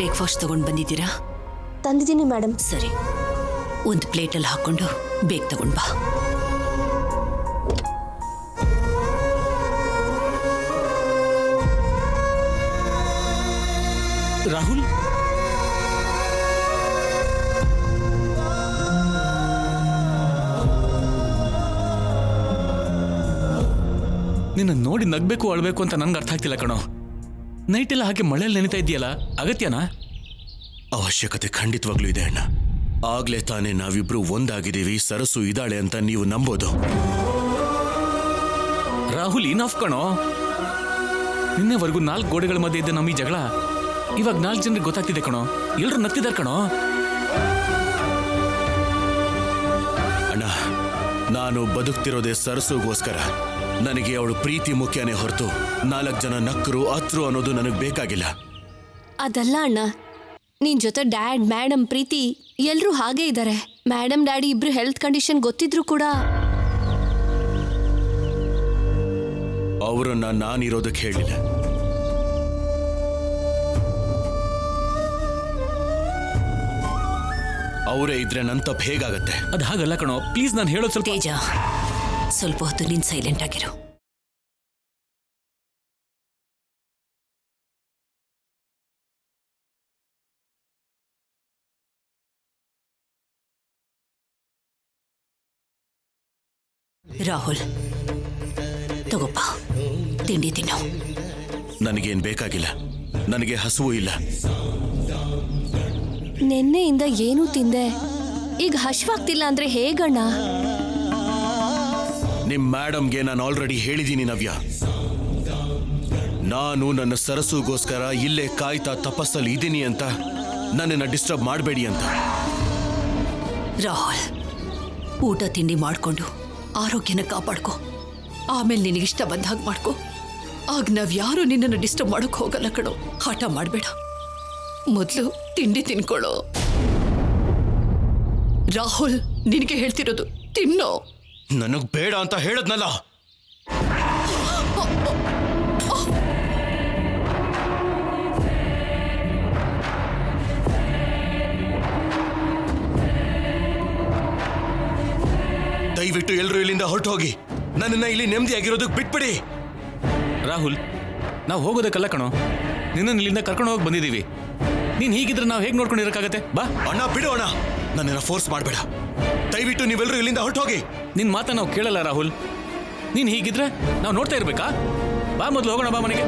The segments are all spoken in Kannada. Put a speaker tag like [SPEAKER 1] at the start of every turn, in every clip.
[SPEAKER 1] ಬ್ರೇಕ್ಫಾಸ್ಟ್ ತಗೊಂಡು ಬಂದಿದ್ದೀರಾ?
[SPEAKER 2] ತಂದಿದ್ದೀನಿ ಮೇಡಮ್.
[SPEAKER 1] ಸರಿ, ಒಂದು ಪ್ಲೇಟಲ್ಲಿ ಹಾಕೊಂಡು ಬೇಗ ತಗೊಂಡು ಬಾ.
[SPEAKER 3] ರಾಹುಲ್, ನಿನ್ನ ನೋಡಿ ನಗ್ಬೇಕು ಅಳ್ಬೇಕು ಅಂತ ನನ್ಗೆ ಅರ್ಥ ಆಗ್ತಿಲ್ಲ ಕಣೋ. ನೈಟ್ ಎಲ್ಲ ಹಾಗೆ ಮಳೆಯಲ್ಲಿ ನೆನಿತಾ ಇದೆಯಲ್ಲ, ಅಗತ್ಯನಾ?
[SPEAKER 4] ಅವಶ್ಯಕತೆ ಖಂಡಿತವಾಗ್ಲೂ ಇದೆ ಅಣ್ಣ. ಆಗ್ಲೇ ತಾನೇ ನಾವಿಬ್ರು ಒಂದಾಗಿದ್ದೀವಿ, ಸರಸು ಇದ್ದಾಳೆ ಅಂತ ನೀವು ನಂಬೋದು.
[SPEAKER 3] ರಾಹುಲ್, ಇನಫ್ ಕಣೋ. ನಿನ್ನೆವರೆಗೂ 4 ಗೋಡೆಗಳ ಮಧ್ಯೆ ಇದ್ದ ನಮ್ಮ ಈ ಜಗಳ ಇವಾಗ 4 ಜನರಿಗೆ ಗೊತ್ತಾಗ್ತಿದೆ ಕಣೋ. ಎಲ್ರು ನಗ್ತಿದ್ದಾರೆ ಕಣೋ.
[SPEAKER 4] ಅಣ್ಣ, ನಾನು ಬದುಕ್ತಿರೋದೇ ಸರಸುಗೋಸ್ಕರ. ನನಗೆ ಅವಳು ಪ್ರೀತಿ ಮುಖ್ಯನೇ ಹೊರತು 4 ಜನ ನಕ್ಕರು ಅತ್ರು ಅನ್ನೋದು ನನಗೆ ಬೇಕಾಗಿಲ್ಲ.
[SPEAKER 2] ಅದಲ್ಲ ಅಣ್ಣ, ನಿನ್ ಜೊತೆ ಡ್ಯಾಡ್, ಮೇಡಮ್, ಪ್ರೀತಿ ಎಲ್ರೂ ಹಾಗೆ ಇದ್ದಾರೆ. ಮೇಡಮ್ ಡ್ಯಾಡಿ ಇಬ್ರು ಹೆಲ್ತ್ ಕಂಡೀಷನ್ ಗೊತ್ತಿದ್ರು ಕೂಡ
[SPEAKER 4] ಅವರನ್ನ ನಾನಿರೋದಕ್ಕೆ ಹೇಳಿಲ್ಲ. ಅವರೇ ಇದ್ರೆ ನನ್ನ ತಪ್ಪು ಹೇಗಾಗತ್ತೆ?
[SPEAKER 3] ಅದು ಹಾಗಲ್ಲ ಕಣೋ, ಪ್ಲೀಸ್ ನಾನು ಹೇಳೋದು ಸ್ವಲ್ಪ.
[SPEAKER 1] ತೇಜ, ಸ್ವಲ್ಪ ಹೊತ್ತು ನೀನು ಸೈಲೆಂಟ್ ಆಗಿರು. ರಾಹುಲ್, ತಗೋಪ್ಪ, ತಿಂಡಿ ತಿನ್ನು.
[SPEAKER 4] ನನಗೇನು ಬೇಕಾಗಿಲ್ಲ, ನನಗೆ ಹಸುವು ಇಲ್ಲ.
[SPEAKER 2] ನೆನ್ನೆಯಿಂದ ಏನೂ ತಿಂದೆ, ಈಗ ಹಶ್ವಾಗ್ತಿಲ್ಲ ಅಂದ್ರೆ ಹೇಗಣ್ಣ?
[SPEAKER 4] ನಿಮ್ ಮೇಡಮ್ಗೆ ನಾನು ಆಲ್ರೆಡಿ ಹೇಳಿದ್ದೀನಿ ನವ್ಯ. ನಾನು ನನ್ನ ಸರಸುಗೋಸ್ಕರ ಇಲ್ಲೇ ಕಾಯ್ತಾ ತಪಸ್ಸಲ್ಲಿ ಇದ್ದೀನಿ ಅಂತ. ನನ್ನನ್ನು ಡಿಸ್ಟರ್ಬ್ ಮಾಡಬೇಡಿ ಅಂತ.
[SPEAKER 1] ರಾಹುಲ್, ಊಟ ತಿಂಡಿ ಮಾಡಿಕೊಂಡು ಆರೋಗ್ಯನ ಕಾಪಾಡ್ಕೊ. ಆಮೇಲೆ ನಿನಗಿಷ್ಟ ಬಂದ ಹಾಗೆ ಮಾಡ್ಕೊ. ಆಗ ನಾವ್ ಯಾರು ನಿನ್ನನ್ನು ಡಿಸ್ಟರ್ಬ್ ಮಾಡೋಕೆ ಹೋಗಲ್ಲ ಕಣೋ. ಹಠ ಮಾಡಬೇಡ, ಮೊದಲು ತಿಂಡಿ ತಿನ್ಕೊಳ್ಳೋ. ರಾಹುಲ್, ನಿನಗೆ ಹೇಳ್ತಿರೋದು, ತಿನ್ನೋ.
[SPEAKER 4] ನನಗ್ ಬೇಡ ಅಂತ ಹೇಳದ್ನಲ್ಲ. ದಯವಿಟ್ಟು ಎಲ್ರು ಇಲ್ಲಿಂದ ಹೊರಟು ಹೋಗಿ. ನನ್ನನ್ನ ಇಲ್ಲಿ ನೆಮ್ಮದಿಯಾಗಿರೋದಕ್ಕೆ ಬಿಟ್ಬಿಡಿ.
[SPEAKER 3] ರಾಹುಲ್, ನಾವು ಹೋಗೋದಕ್ಕಲ್ಲ ಕಣೋ, ನಿನ್ನನ್ನು ಇಲ್ಲಿಂದ ಕರ್ಕೊಂಡು ಹೋಗಿ ಬಂದಿದ್ದೀವಿ. ನೀನ್ ಹೀಗಿದ್ರೆ ನಾವು ಹೇಗೆ ನೋಡ್ಕೊಂಡಿರಕ್ಕಾಗತ್ತೆ? ಬಾ
[SPEAKER 4] ಅಣ್ಣ, ಬಿಡು ಅಣ್ಣ, ನನ್ನನ್ನ ಫೋರ್ಸ್ ಮಾಡಬೇಡ. ದಯವಿಟ್ಟು ನೀವೆಲ್ಲರೂ ಇಲ್ಲಿಂದ ಹೊರಟು ಹೋಗಿ.
[SPEAKER 3] ನಿನ್ ಮಾತ ನಾವು ಕೇಳಲ್ಲ ರಾಹುಲ್. ನೀನ್ ಹೀಗಿದ್ರೆ ನಾವು ನೋಡ್ತಾ ಇರ್ಬೇಕಾ? ಬಾ, ಮೊದಲು ಹೋಗೋಣ, ಬಾ ಮನೆಗೆ.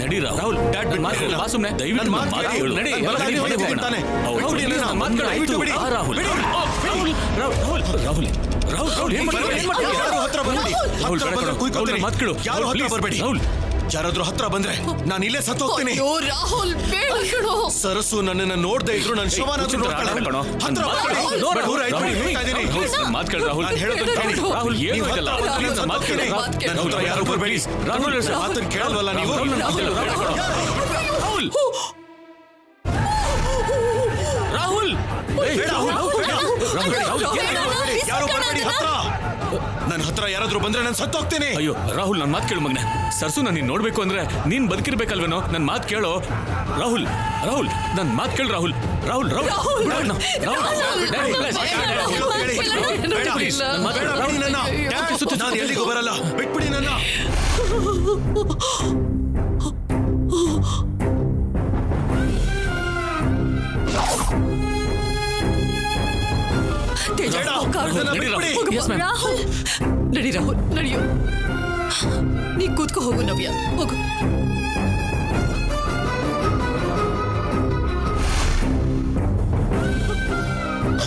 [SPEAKER 3] ನಡಿ ರಾಹುಲ್, ಬಾ ಸುಮ್ನೆ. ದಯವಿಟ್ಟು ನಡಿ,
[SPEAKER 4] ಯಾರಾದ್ರೂ ಹತ್ರ ಬಂದ್ರೆ ನಾನು ಇಲ್ಲೇ ಸತ್ತು ಹೋಗ್ತೀನಿ. ಸರಸು ನನ್ನನ್ನ ನೋಡ್ದೆ ಇದ್ರು ನನ್ನ ಶವನ ಯಾರು ಬರ್ಬೇಡಿ. ಮಾತನ್ನು ಕೇಳಲ್ವಲ್ಲ ನೀವು?
[SPEAKER 3] ರಾಹುಲ್,
[SPEAKER 4] ಯಾರು ಬರ್ಬೇಡಿ ಹತ್ರ. ನನ್ನ ಹತ್ರ ಯಾರಾದ್ರೂ ಬಂದ್ರೆ ನಾನು ಸತ್ತು ಹೋಗ್ತೀನಿ.
[SPEAKER 3] ಅಯ್ಯೋ ರಾಹುಲ್, ನನ್ನ ಮಾತು ಕೇಳು ಮಗನೆ. ಸರ್ಸು ನಾನು ನೀನ್ ನೋಡ್ಬೇಕು ಅಂದ್ರೆ ನೀನ್ ಬದುಕಿರ್ಬೇಕಲ್ವೇನೋ. ನನ್ನ ಮಾತು ಕೇಳೋ ರಾಹುಲ್. ರಾಹುಲ್, ನನ್ನ ಮಾತು ಕೇಳು ರಾಹುಲ್. ರಾಹುಲ್,
[SPEAKER 4] ನಾನು ಎಲ್ಲಿಗೂ ಬರಲ್ಲ, ಬಿಟ್ಬಿಡಿ ನನ್ನ.
[SPEAKER 1] ರಾಹುಲ್, ನಡಿ ರಾಹುಲ್, ನಡಿಯೋ. ನೀ ಕೂತ್ಕೋ, ಹೋಗು ನವ್ಯ, ಹೋಗು.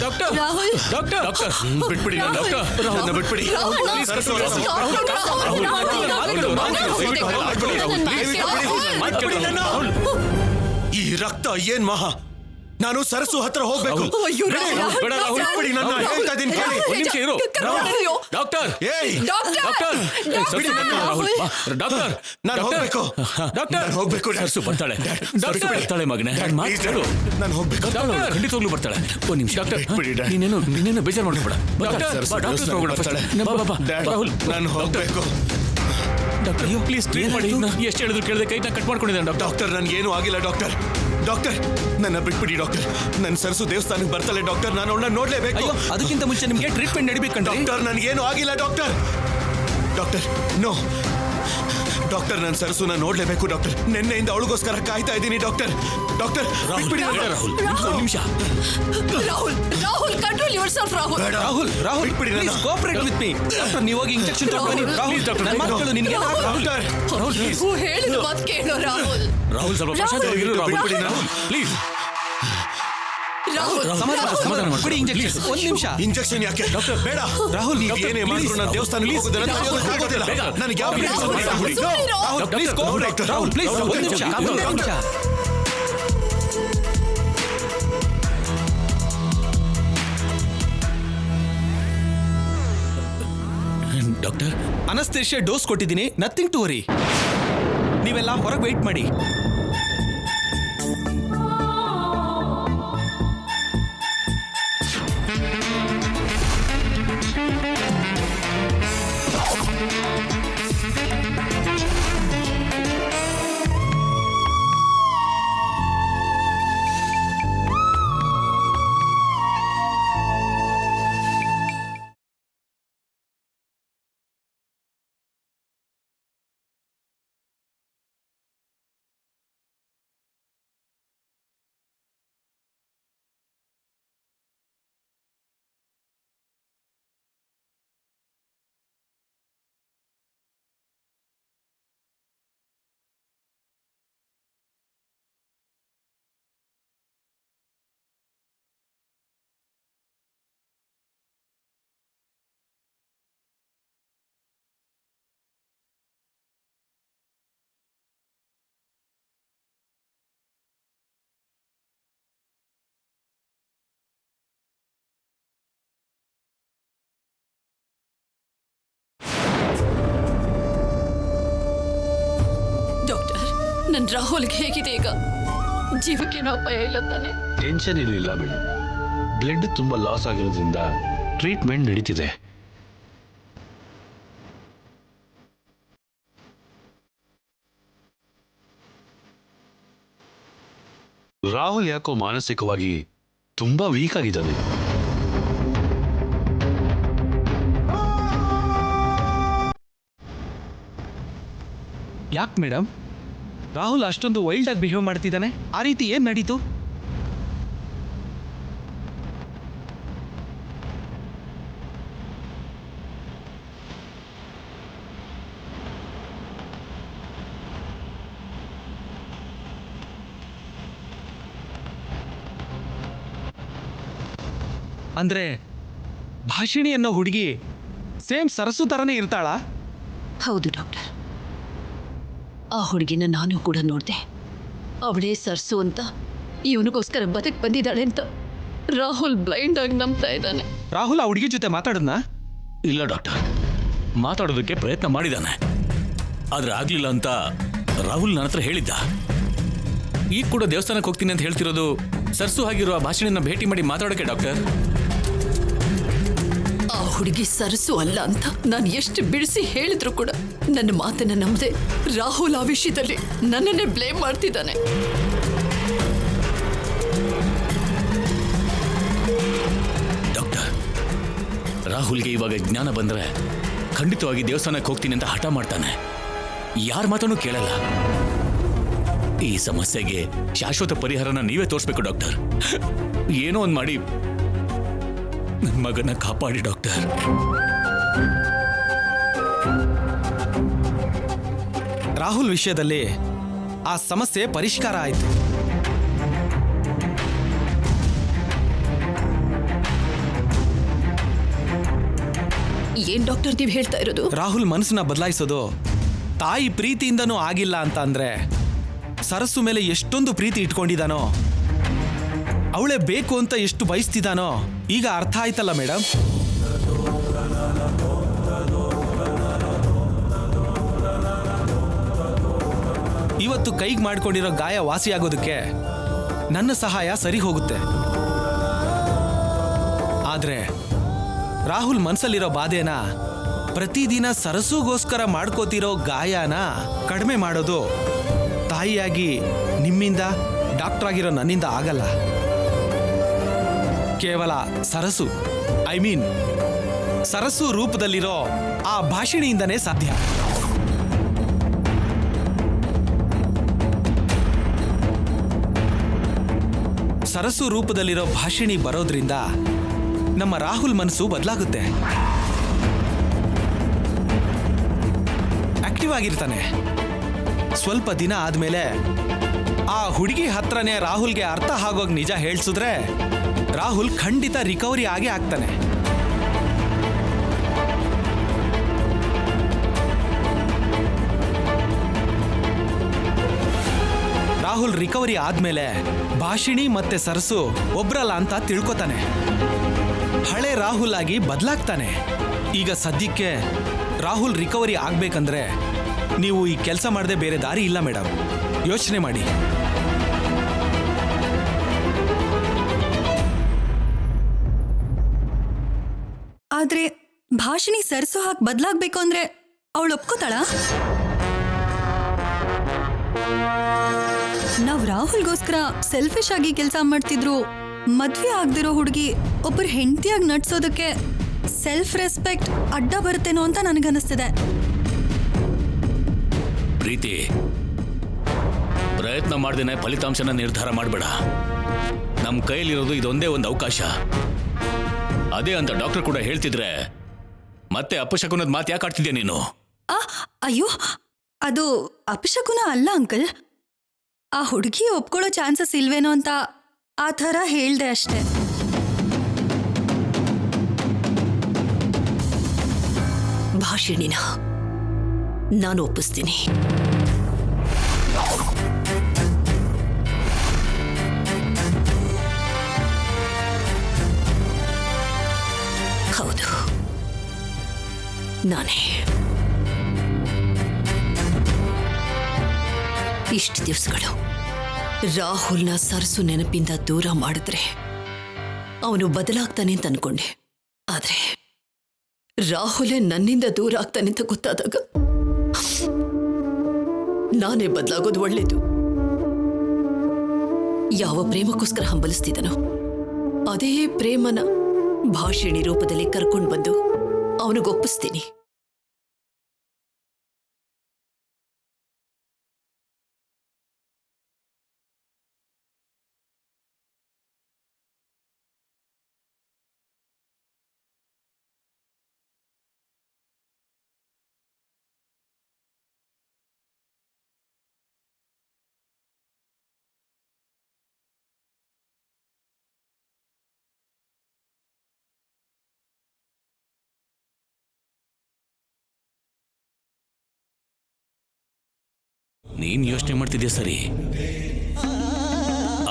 [SPEAKER 3] ಡಾಕ್ಟರ್,
[SPEAKER 2] ರಾಹುಲ್,
[SPEAKER 3] ಡಾಕ್ಟರ್,
[SPEAKER 4] ಬಿಟ್ಬಿಡಿ ಡಾಕ್ಟರ್, ರಾಹುಲ್ನ ಬಿಟ್ಬಿಡಿ. ಈ ರಕ್ತ ಏನ್ ಮಹಾ? ನಾನು ಸರಸು ಹತ್ರ ಹೋಗ್ಬೇಕು.
[SPEAKER 3] ಡಾಕ್ಟರ್,
[SPEAKER 4] ನಾನು ಹೋಗ್ಬೇಕು. ಹೋಗ್ಬೇಕು.
[SPEAKER 3] ಸರ್ಸು ಬರ್ತಾಳೆ. ಡಾಕ್ಟರ್ ಬರ್ತಾಳೆ ಮಗನೇ,
[SPEAKER 4] ನಾನು ಹೋಗ್ಬೇಕು.
[SPEAKER 3] ಖಂಡಿತವಾಗ್ಲೂ ಬರ್ತಾಳೆ. ಒಂದು ನಿಮಿಷ ಡಾಕ್ಟರ್, ನೀನೇನು ಬೇಜಾರು ಮಾಡ್ಕೊಬೇಡ.
[SPEAKER 4] ರಾಹುಲ್, ನಾನು ಹೋಗ್ಬೇಕು.
[SPEAKER 3] ಡಾಕ್ಟರ್ ಪ್ಲೀಸ್ ಟ್ರೀಟ್ ಮಾಡಿ. ಎಷ್ಟು ಹೇಳಿದ್ರು ಕೇಳಿದೆ, ಕೈನ ಕಟ್ ಮಾಡ್ಕೊಂಡಿದ್ದಾನೆ ಡಾಕ್ಟರ್.
[SPEAKER 4] ಡಾಕ್ಟರ್ ನನ್ಗೇನು ಆಗಿಲ್ಲ ಡಾಕ್ಟರ್. ಡಾಕ್ಟರ್ ನನ್ನ ಬಿಟ್ಬಿಡಿ ಡಾಕ್ಟರ್. ನನ್ನ ಸರಸು ದೇವಸ್ಥಾನಕ್ಕೆ ಬರ್ತಾಳೆ ಡಾಕ್ಟರ್. ನಾನು ಅವಳನ್ನ ನೋಡ್ಲೇಬೇಕು.
[SPEAKER 5] ಅಯ್ಯೋ, ಅದಕ್ಕಿಂತ ಮುಂಚೆ ನಿಮಗೆ ಟ್ರೀಟ್ಮೆಂಟ್ ನಡಿಬೇಕಂದ್ರೆ.
[SPEAKER 4] ಡಾಕ್ಟರ್ ನನ್ಗೇನು ಆಗಿಲ್ಲ ಡಾಕ್ಟರ್. ಡಾಕ್ಟರ್ ನೋ ಡಾಕ್ಟರ್, ನನ್ನ ಸರಸುನ ನೋಡ್ಲೇಬೇಕು ಡಾಕ್ಟರ್. ನಿನ್ನೆಯಿಂದ ಅವಳಿಗೋಸ್ಕರ ಕಾಯ್ತಾ ಇದ್ದೀನಿ ಡಾಕ್ಟರ್. ಡಾಕ್ಟರ್ ಬಿಟ್ಬಿಡಿ
[SPEAKER 3] ರಾಹುಲ್, ಒಂದು ನಿಮಿಷ.
[SPEAKER 1] Rahul Rahul control your self Rahul.
[SPEAKER 5] Rahul Rahul
[SPEAKER 4] ಬಿಟ್ಬಿಡಿ ನನ್ನ.
[SPEAKER 5] Please cooperate with me. Doctor ನೀವು ಹೋಗಿ ಇಂಜೆಕ್ಷನ್ ತಗೊಂಡು ರಾಹುಲ್
[SPEAKER 3] ಡಾಕ್ಟರ್,
[SPEAKER 5] ನನ್ನ ಮಾತುಗಳು ನಿನಗೆ
[SPEAKER 4] ಡಾಕ್ಟರ್
[SPEAKER 1] ಹೇಳಿದ ಮಾತು ಕೇಳೋ ರಾಹುಲ್.
[SPEAKER 3] ರಾಹುಲ್ ಸ್ವಲ್ಪ ಪ್ರಶಾಂತವಾಗಿರು. ರಾಹುಲ್
[SPEAKER 4] ಬಿಟ್ಬಿಡಿ ನಾನು.
[SPEAKER 3] ಪ್ಲೀಸ್.
[SPEAKER 1] ರಾಹುಲ್
[SPEAKER 5] ಸಮಾಧಾನ ಮಾಡ್ಕೊಡಿ. ಇಂಜೆಕ್ಷನ್ ಒಂದು ನಿಮಿಷ.
[SPEAKER 4] ಇಂಜೆಕ್ಷನ್ ಯಾಕೆ
[SPEAKER 3] ಡಾಕ್ಟರ್
[SPEAKER 5] ಬೇಡ ರಾಹುಲ್,
[SPEAKER 4] ನೀವು ಏನೇ ಮಾಡಿದ್ರು ನಾನು ದೇವಸ್ಥಾನಕ್ಕೆ ಹೋಗೋದಿಲ್ಲ. ಆಗೋದಿಲ್ಲ. ನನಗೆ ಯಾವ
[SPEAKER 5] Rahul please cooperate. Rahul please ಒಂದು ನಿಮಿಷ.
[SPEAKER 3] ಡಾಕ್ಟರ್
[SPEAKER 5] ಅನಸ್ತೇಷಿಯಾ ಡೋಸ್ ಕೊಟ್ಟಿದ್ದೀನಿ. Nothing to worry. ನೀವೆಲ್ಲ ಹೊರಗೆ ವೇಟ್ ಮಾಡಿ.
[SPEAKER 1] ಡಾಕ್ಟರ್, ನನ್ನ ರಾಹುಲ್ಗೆ ಹೇಗಿದೆ ಈಗ? ಜೀವಕ್ಕೇನೋ ಅಪಾಯ ಇಲ್ಲ ತಾನೆ?
[SPEAKER 6] ಟೆನ್ಷನ್ ಇರಲಿಲ್ಲ ಮೇಡಮ್. ಬ್ಲಡ್ ತುಂಬ ಲಾಸ್ ಆಗಿರೋದ್ರಿಂದ ಟ್ರೀಟ್ಮೆಂಟ್ ನಡೀತಿದೆ. ರಾಹುಲ್ ಯಾಕೋ ಮಾನಸಿಕವಾಗಿ ತುಂಬಾ ವೀಕ್ ಆಗಿದ್ದಾನೆ.
[SPEAKER 5] ಯಾಕೆ ಮೇಡಮ್ ರಾಹುಲ್ ಅಷ್ಟೊಂದು ವೈಲ್ಡ್ ಆಗಿ ಬಿಹೇವ್ ಮಾಡ್ತಿದ್ದಾನೆ? ಆ ರೀತಿ ಏನ್ ನಡೀತು? ಅಂದ್ರೆ ಭಾಷಿಣಿ ಅನ್ನೋ ಹುಡುಗಿ ಸೇಮ್ ಸರಸು ತರನೇ ಇರ್ತಾಳಾ?
[SPEAKER 1] ಹೌದು ಡಾಕ್ಟರ್, ಆ ಹುಡುಗಿನ ನಾನು ಕೂಡ ನೋಡಿದೆ. ಅವಳೇ ಸರ್ಸು ಅಂತ, ಇವನಿಗೋಸ್ಕರ ಬದುಕ್ ಬಂದಿದ್ದಾಳೆ ಅಂತ ರಾಹುಲ್ ಬ್ಲೈಂಡ್ ಆಗಿ ನಂಬ್ತಾ ಇದ್ದಾನೆ.
[SPEAKER 5] ರಾಹುಲ್ ಆ ಹುಡುಗಿ ಜೊತೆ ಮಾತಾಡದ್ನಾ?
[SPEAKER 3] ಇಲ್ಲ ಡಾಕ್ಟರ್, ಮಾತಾಡೋದಕ್ಕೆ ಪ್ರಯತ್ನ ಮಾಡಿದ್ದಾನೆ. ಆದ್ರೆ ಆಗ್ಲಿಲ್ಲ ಅಂತ ರಾಹುಲ್ ನನ್ನ ಹತ್ರ ಹೇಳಿದ್ದ. ಈಗ ಕೂಡ ದೇವಸ್ಥಾನಕ್ಕೆ ಹೋಗ್ತೀನಿ ಅಂತ ಹೇಳ್ತಿರೋದು ಸರ್ಸು ಆಗಿರೋ ಆ ಭಾಷೆನ ಭೇಟಿ ಮಾಡಿ ಮಾತಾಡೋಕೆ ಡಾಕ್ಟರ್.
[SPEAKER 1] ಆ ಹುಡುಗಿ ಸರಸು ಅಲ್ಲ ಅಂತ ನಾನು ಎಷ್ಟು ಬಿಡಿಸಿ ಹೇಳಿದ್ರು ಕೂಡ ನನ್ನ ಮಾತನ್ನ ನಂಬದೆ ರಾಹುಲ್ ಆ ವಿಷಯದಲ್ಲಿ ನನ್ನನ್ನೇ ಬ್ಲೇಮ್ ಮಾಡ್ತಿದ್ದಾನೆ.
[SPEAKER 3] ಡಾಕ್ಟರ್, ರಾಹುಲ್ಗೆ ಇವಾಗ ಜ್ಞಾನ ಬಂದ್ರೆ ಖಂಡಿತವಾಗಿ ದೇವಸ್ಥಾನಕ್ಕೆ ಹೋಗ್ತೀನಿ ಅಂತ ಹಠ ಮಾಡ್ತಾನೆ. ಯಾರ ಮಾತನ್ನು ಕೇಳಲ್ಲ. ಈ ಸಮಸ್ಯೆಗೆ ಶಾಶ್ವತ ಪರಿಹಾರನ ನೀವೇ ತೋರಿಸ್ಬೇಕು ಡಾಕ್ಟರ್. ಏನೋ ಒಂದು ಮಾಡಿ ನನ್ನ ಮಗನ ಕಾಪಾಡಿ ಡಾಕ್ಟರ್.
[SPEAKER 5] ರಾಹುಲ್ ವಿಷಯದಲ್ಲಿ ಆ ಸಮಸ್ಯೆ ಪರಿಷ್ಕಾರ ಆಯಿತು.
[SPEAKER 1] ಏನ್ ಡಾಕ್ಟರ್ ನೀವು ಹೇಳ್ತಾ ಇರೋದು?
[SPEAKER 5] ರಾಹುಲ್ ಮನಸ್ಸನ್ನ ಬದಲಾಯಿಸೋದು ತಾಯಿ ಪ್ರೀತಿಯಿಂದನೂ ಆಗಿಲ್ಲ ಅಂತ ಅಂದ್ರೆ ಸರಸ್ಸು ಮೇಲೆ ಎಷ್ಟೊಂದು ಪ್ರೀತಿ ಇಟ್ಕೊಂಡಿದ್ದಾನೋ, ಅವಳೇ ಬೇಕು ಅಂತ ಎಷ್ಟು ಬಯಸ್ತಿದ್ದಾನೋ ಈಗ ಅರ್ಥ ಆಯ್ತಲ್ಲ ಮೇಡಮ್. ಇವತ್ತು ಕೈಗೆ ಮಾಡ್ಕೊಂಡಿರೋ ಗಾಯ ವಾಸಿಯಾಗೋದಕ್ಕೆ ನನ್ನ ಸಹಾಯ ಸರಿ ಹೋಗುತ್ತೆ. ಆದ್ರೆ ರಾಹುಲ್ ಮನಸ್ಸಲ್ಲಿರೋ ಬಾಧೆನ ಪ್ರತಿದಿನ ಸರಸುಗೋಸ್ಕರ ಮಾಡ್ಕೋತಿರೋ ಗಾಯನ ಕಡಿಮೆ ಮಾಡೋದು ತಾಯಿಯಾಗಿ ನಿಮ್ಮಿಂದ, ಡಾಕ್ಟರ್ ಆಗಿರೋ ನನ್ನಿಂದ ಆಗಲ್ಲ. ಕೇವಲ ಸರಸು ಸರಸು ರೂಪದಲ್ಲಿರೋ ಆ ಭಾಷಿಣಿಯಿಂದನೇ ಸಾಧ್ಯ. ಸರಸು ರೂಪದಲ್ಲಿರೋ ಭಾಷಿಣಿ ಬರೋದ್ರಿಂದ ನಮ್ಮ ರಾಹುಲ್ ಮನಸ್ಸು ಬದಲಾಗುತ್ತೆ, ಆಕ್ಟಿವ್ ಆಗಿರ್ತಾನೆ. ಸ್ವಲ್ಪ ದಿನ ಆದ್ಮೇಲೆ ಆ ಹುಡುಗಿ ಹತ್ರನೇ ರಾಹುಲ್ಗೆ ಅರ್ಥ ಆಗೋಗ್ ನಿಜ ಹೇಳ್ಸಿದ್ರೆ ರಾಹುಲ್ ಖಂಡಿತ ರಿಕವರಿ ಆಗೇ ಆಗ್ತಾನೆ. ರಾಹುಲ್ ರಿಕವರಿ ಆದ್ಮೇಲೆ ಭಾಷಿಣಿ ಮತ್ತೆ ಸರಸು ಒಬ್ರಲ್ಲ ಅಂತ ತಿಳ್ಕೊತಾನೆ, ಹಳೆ ರಾಹುಲ್ ಆಗಿ ಬದಲಾಗ್ತಾನೆ. ಈಗ ಸದ್ಯಕ್ಕೆ ರಾಹುಲ್ ರಿಕವರಿ ಆಗ್ಬೇಕಂದ್ರೆ ನೀವು ಈ ಕೆಲಸ ಮಾಡದೆ ಬೇರೆ ದಾರಿ ಇಲ್ಲ ಮೇಡಮ್. ಯೋಚನೆ ಮಾಡಿ.
[SPEAKER 7] ಆದ್ರೆ ಭಾಷಿಣಿ ಸರಸು ಹಾಕಿ ಬದಲಾಗ್ಬೇಕು ಅಂದ್ರೆ ಅವಳು ಒಪ್ಕೋತಾಳ? ನಾವ್ ರಾಹುಲ್ಗೋಸ್ಕರ ಸೆಲ್ಫಿಶ್ ಆಗಿ ಕೆಲಸ ಮಾಡ್ತಿದ್ರು ಮದ್ವೆ ಆಗ್ದಿರೋ ಹುಡುಗಿ ಒಬ್ಬರು ಹೆಂಡತಿಯಾಗಿ ನಡ್ಸೋದಕ್ಕೆ ಸೆಲ್ಫ್ ರೆಸ್ಪೆಕ್ಟ್ ಅಡ್ಡ ಬರುತ್ತೇನೋ ಅಂತ ನನಗನ್ನಿಸ್ತಿದೆ.
[SPEAKER 3] ಪ್ರೀತಿ, ಪ್ರಯತ್ನ ಮಾಡ್ದೇನೆ ಫಲಿತಾಂಶನ ನಿರ್ಧಾರ ಮಾಡಬೇಡ. ನಮ್ಮ ಕೈಲಿರೋದು ಇದೊಂದೇ ಒಂದು ಅವಕಾಶ. ಅದೇ ಅಂತ ಡಾಕ್ಟರ್ ಕೂಡ ಹೇಳ್ತಿದ್ರೆ ಮತ್ತೆ ಅಪಶಕುನದ ಮಾತು ಯಾಕೆ ಆಡ್ತಿದ್ಯಾ ನೀನು?
[SPEAKER 7] ಅಯ್ಯೋ, ಅದು ಅಪಶಕುನ ಅಲ್ಲ ಅಂಕಲ್. ಆ ಹುಡುಗಿ ಒಪ್ಕೊಳ್ಳೋ ಚಾನ್ಸಸ್ ಇಲ್ವೇನೋ ಅಂತ ಆ ಥರ ಹೇಳ್ದೆ ಅಷ್ಟೆ.
[SPEAKER 1] ಭಾಷಿಣಿನ ನಾನು ಒಪ್ಪಿಸ್ತೀನಿ. ಹೌದು, ನಾನೇ. ಇಷ್ಟು ದಿವಸಗಳು ರಾಹುಲ್ನ ಸರಸು ನೆನಪಿಂದ ದೂರ ಮಾಡಿದ್ರೆ ಅವನು ಬದಲಾಗ್ತಾನೆ ಅಂತ ಅನ್ಕೊಂಡೆ. ಆದ್ರೆ ರಾಹುಲೇ ನನ್ನಿಂದ ದೂರ ಆಗ್ತಾನೆ ಅಂತ ಗೊತ್ತಾದಾಗ ನಾನೇ ಬದಲಾಗೋದು ಒಳ್ಳೇದು. ಯಾವ ಪ್ರೇಮಕ್ಕೋಸ್ಕರ ಹಂಬಲಿಸ್ತಿದ್ದನೋ ಅದೇ ಪ್ರೇಮನ ಭಾಷಿಣಿ ರೂಪದಲ್ಲಿ ಕರ್ಕೊಂಡು ಬಂದು ಅವನಿಗೊಪ್ಪಿಸ್ತೀನಿ.
[SPEAKER 3] ನೀನ್ ಯೋಚನೆ ಮಾಡ್ತಿದ್ಯಾ ಸರಿ,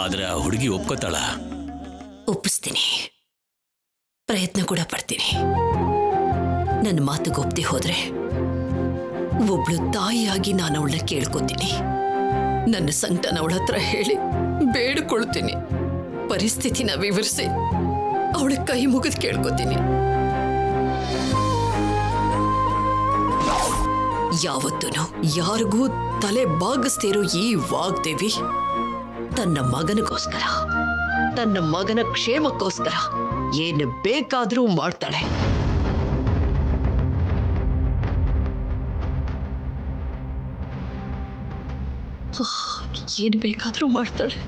[SPEAKER 3] ಆದ್ರೆ ಆ ಹುಡುಗಿ ಒಪ್ಕೋತಾಳ?
[SPEAKER 1] ಒಪ್ಪಿಸ್ತೀನಿ, ಪ್ರಯತ್ನ ಕೂಡ ಪಡ್ತೀನಿ. ನನ್ನ ಮಾತಿಗೆ ಒಪ್ಪದೆ ಹೋದ್ರೆ ಒಬ್ಳು ತಾಯಿಯಾಗಿ ನಾನು ಅವಳನ್ನ ಕೇಳ್ಕೊತೀನಿ. ನನ್ನ ಸಂಕಟನ ಅವಳ ಹತ್ರ ಹೇಳಿ ಬೇಡಿಕೊಳ್ತೀನಿ. ಪರಿಸ್ಥಿತಿನ ವಿವರಿಸಿ ಅವಳ ಕೈ ಮುಗಿದು ಕೇಳ್ಕೊತೀನಿ. ಯಾವತ್ತೂ ಯಾರಿಗೂ ತಲೆ ಬಾಗಿಸ್ತಿರೋ ಈ ವಾಗ್ದೇವಿ ತನ್ನ ಮಗನಿಗೋಸ್ಕರ, ತನ್ನ ಮಗನ ಕ್ಷೇಮಕ್ಕೋಸ್ಕರ ಏನು ಬೇಕಾದ್ರೂ ಮಾಡ್ತಾಳೆ. ಏನು ಬೇಕಾದ್ರೂ ಮಾಡ್ತಾಳೆ.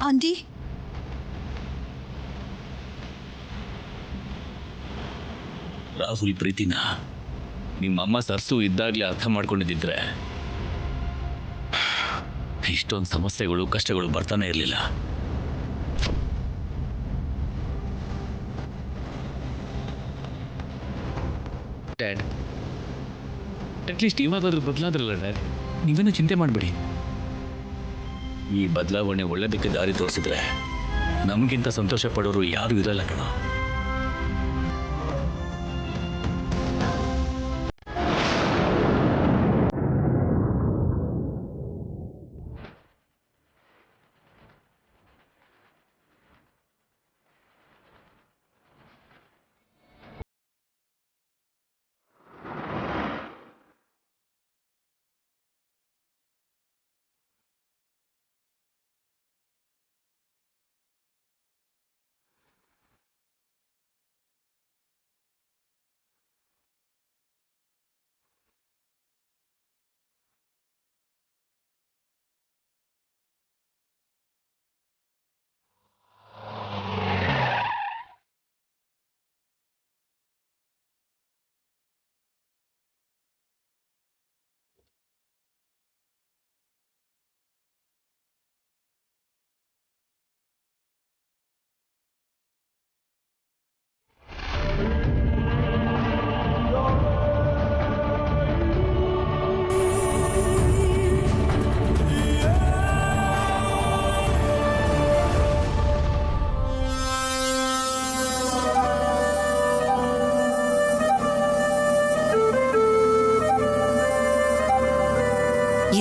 [SPEAKER 7] ಆಂಟಿ,
[SPEAKER 3] ರಾಹುಲ್ ಪ್ರೀತಿನ ನಿಮ್ಮಮ್ಮ ಸರ್ಸು ಇದ್ದಾಗಲೇ ಅರ್ಥ ಮಾಡ್ಕೊಂಡಿದ್ದಿದ್ರೆ ಇಷ್ಟೊಂದು ಸಮಸ್ಯೆಗಳು ಕಷ್ಟಗಳು ಬರ್ತಾನೆ ಇರಲಿಲ್ಲ. ಡ್ಯಾಡ್, ಅಟ್ಲೀಸ್ಟ್ ಇವಾಗಾದ್ರೂ ಬದಲಾದ್ರಲ್ಲ ಡ್ಯಾಡ್, ನೀವೇನು ಚಿಂತೆ ಮಾಡಬೇಡಿ. ಈ ಬದಲಾವಣೆ ಒಳ್ಳೆದಕ್ಕೆ ದಾರಿ ತೋರಿಸಿದ್ರೆ ನಮಗಿಂತ ಸಂತೋಷ ಪಡೋರು ಯಾರು ಇರಲ್ಲ ಕಣ.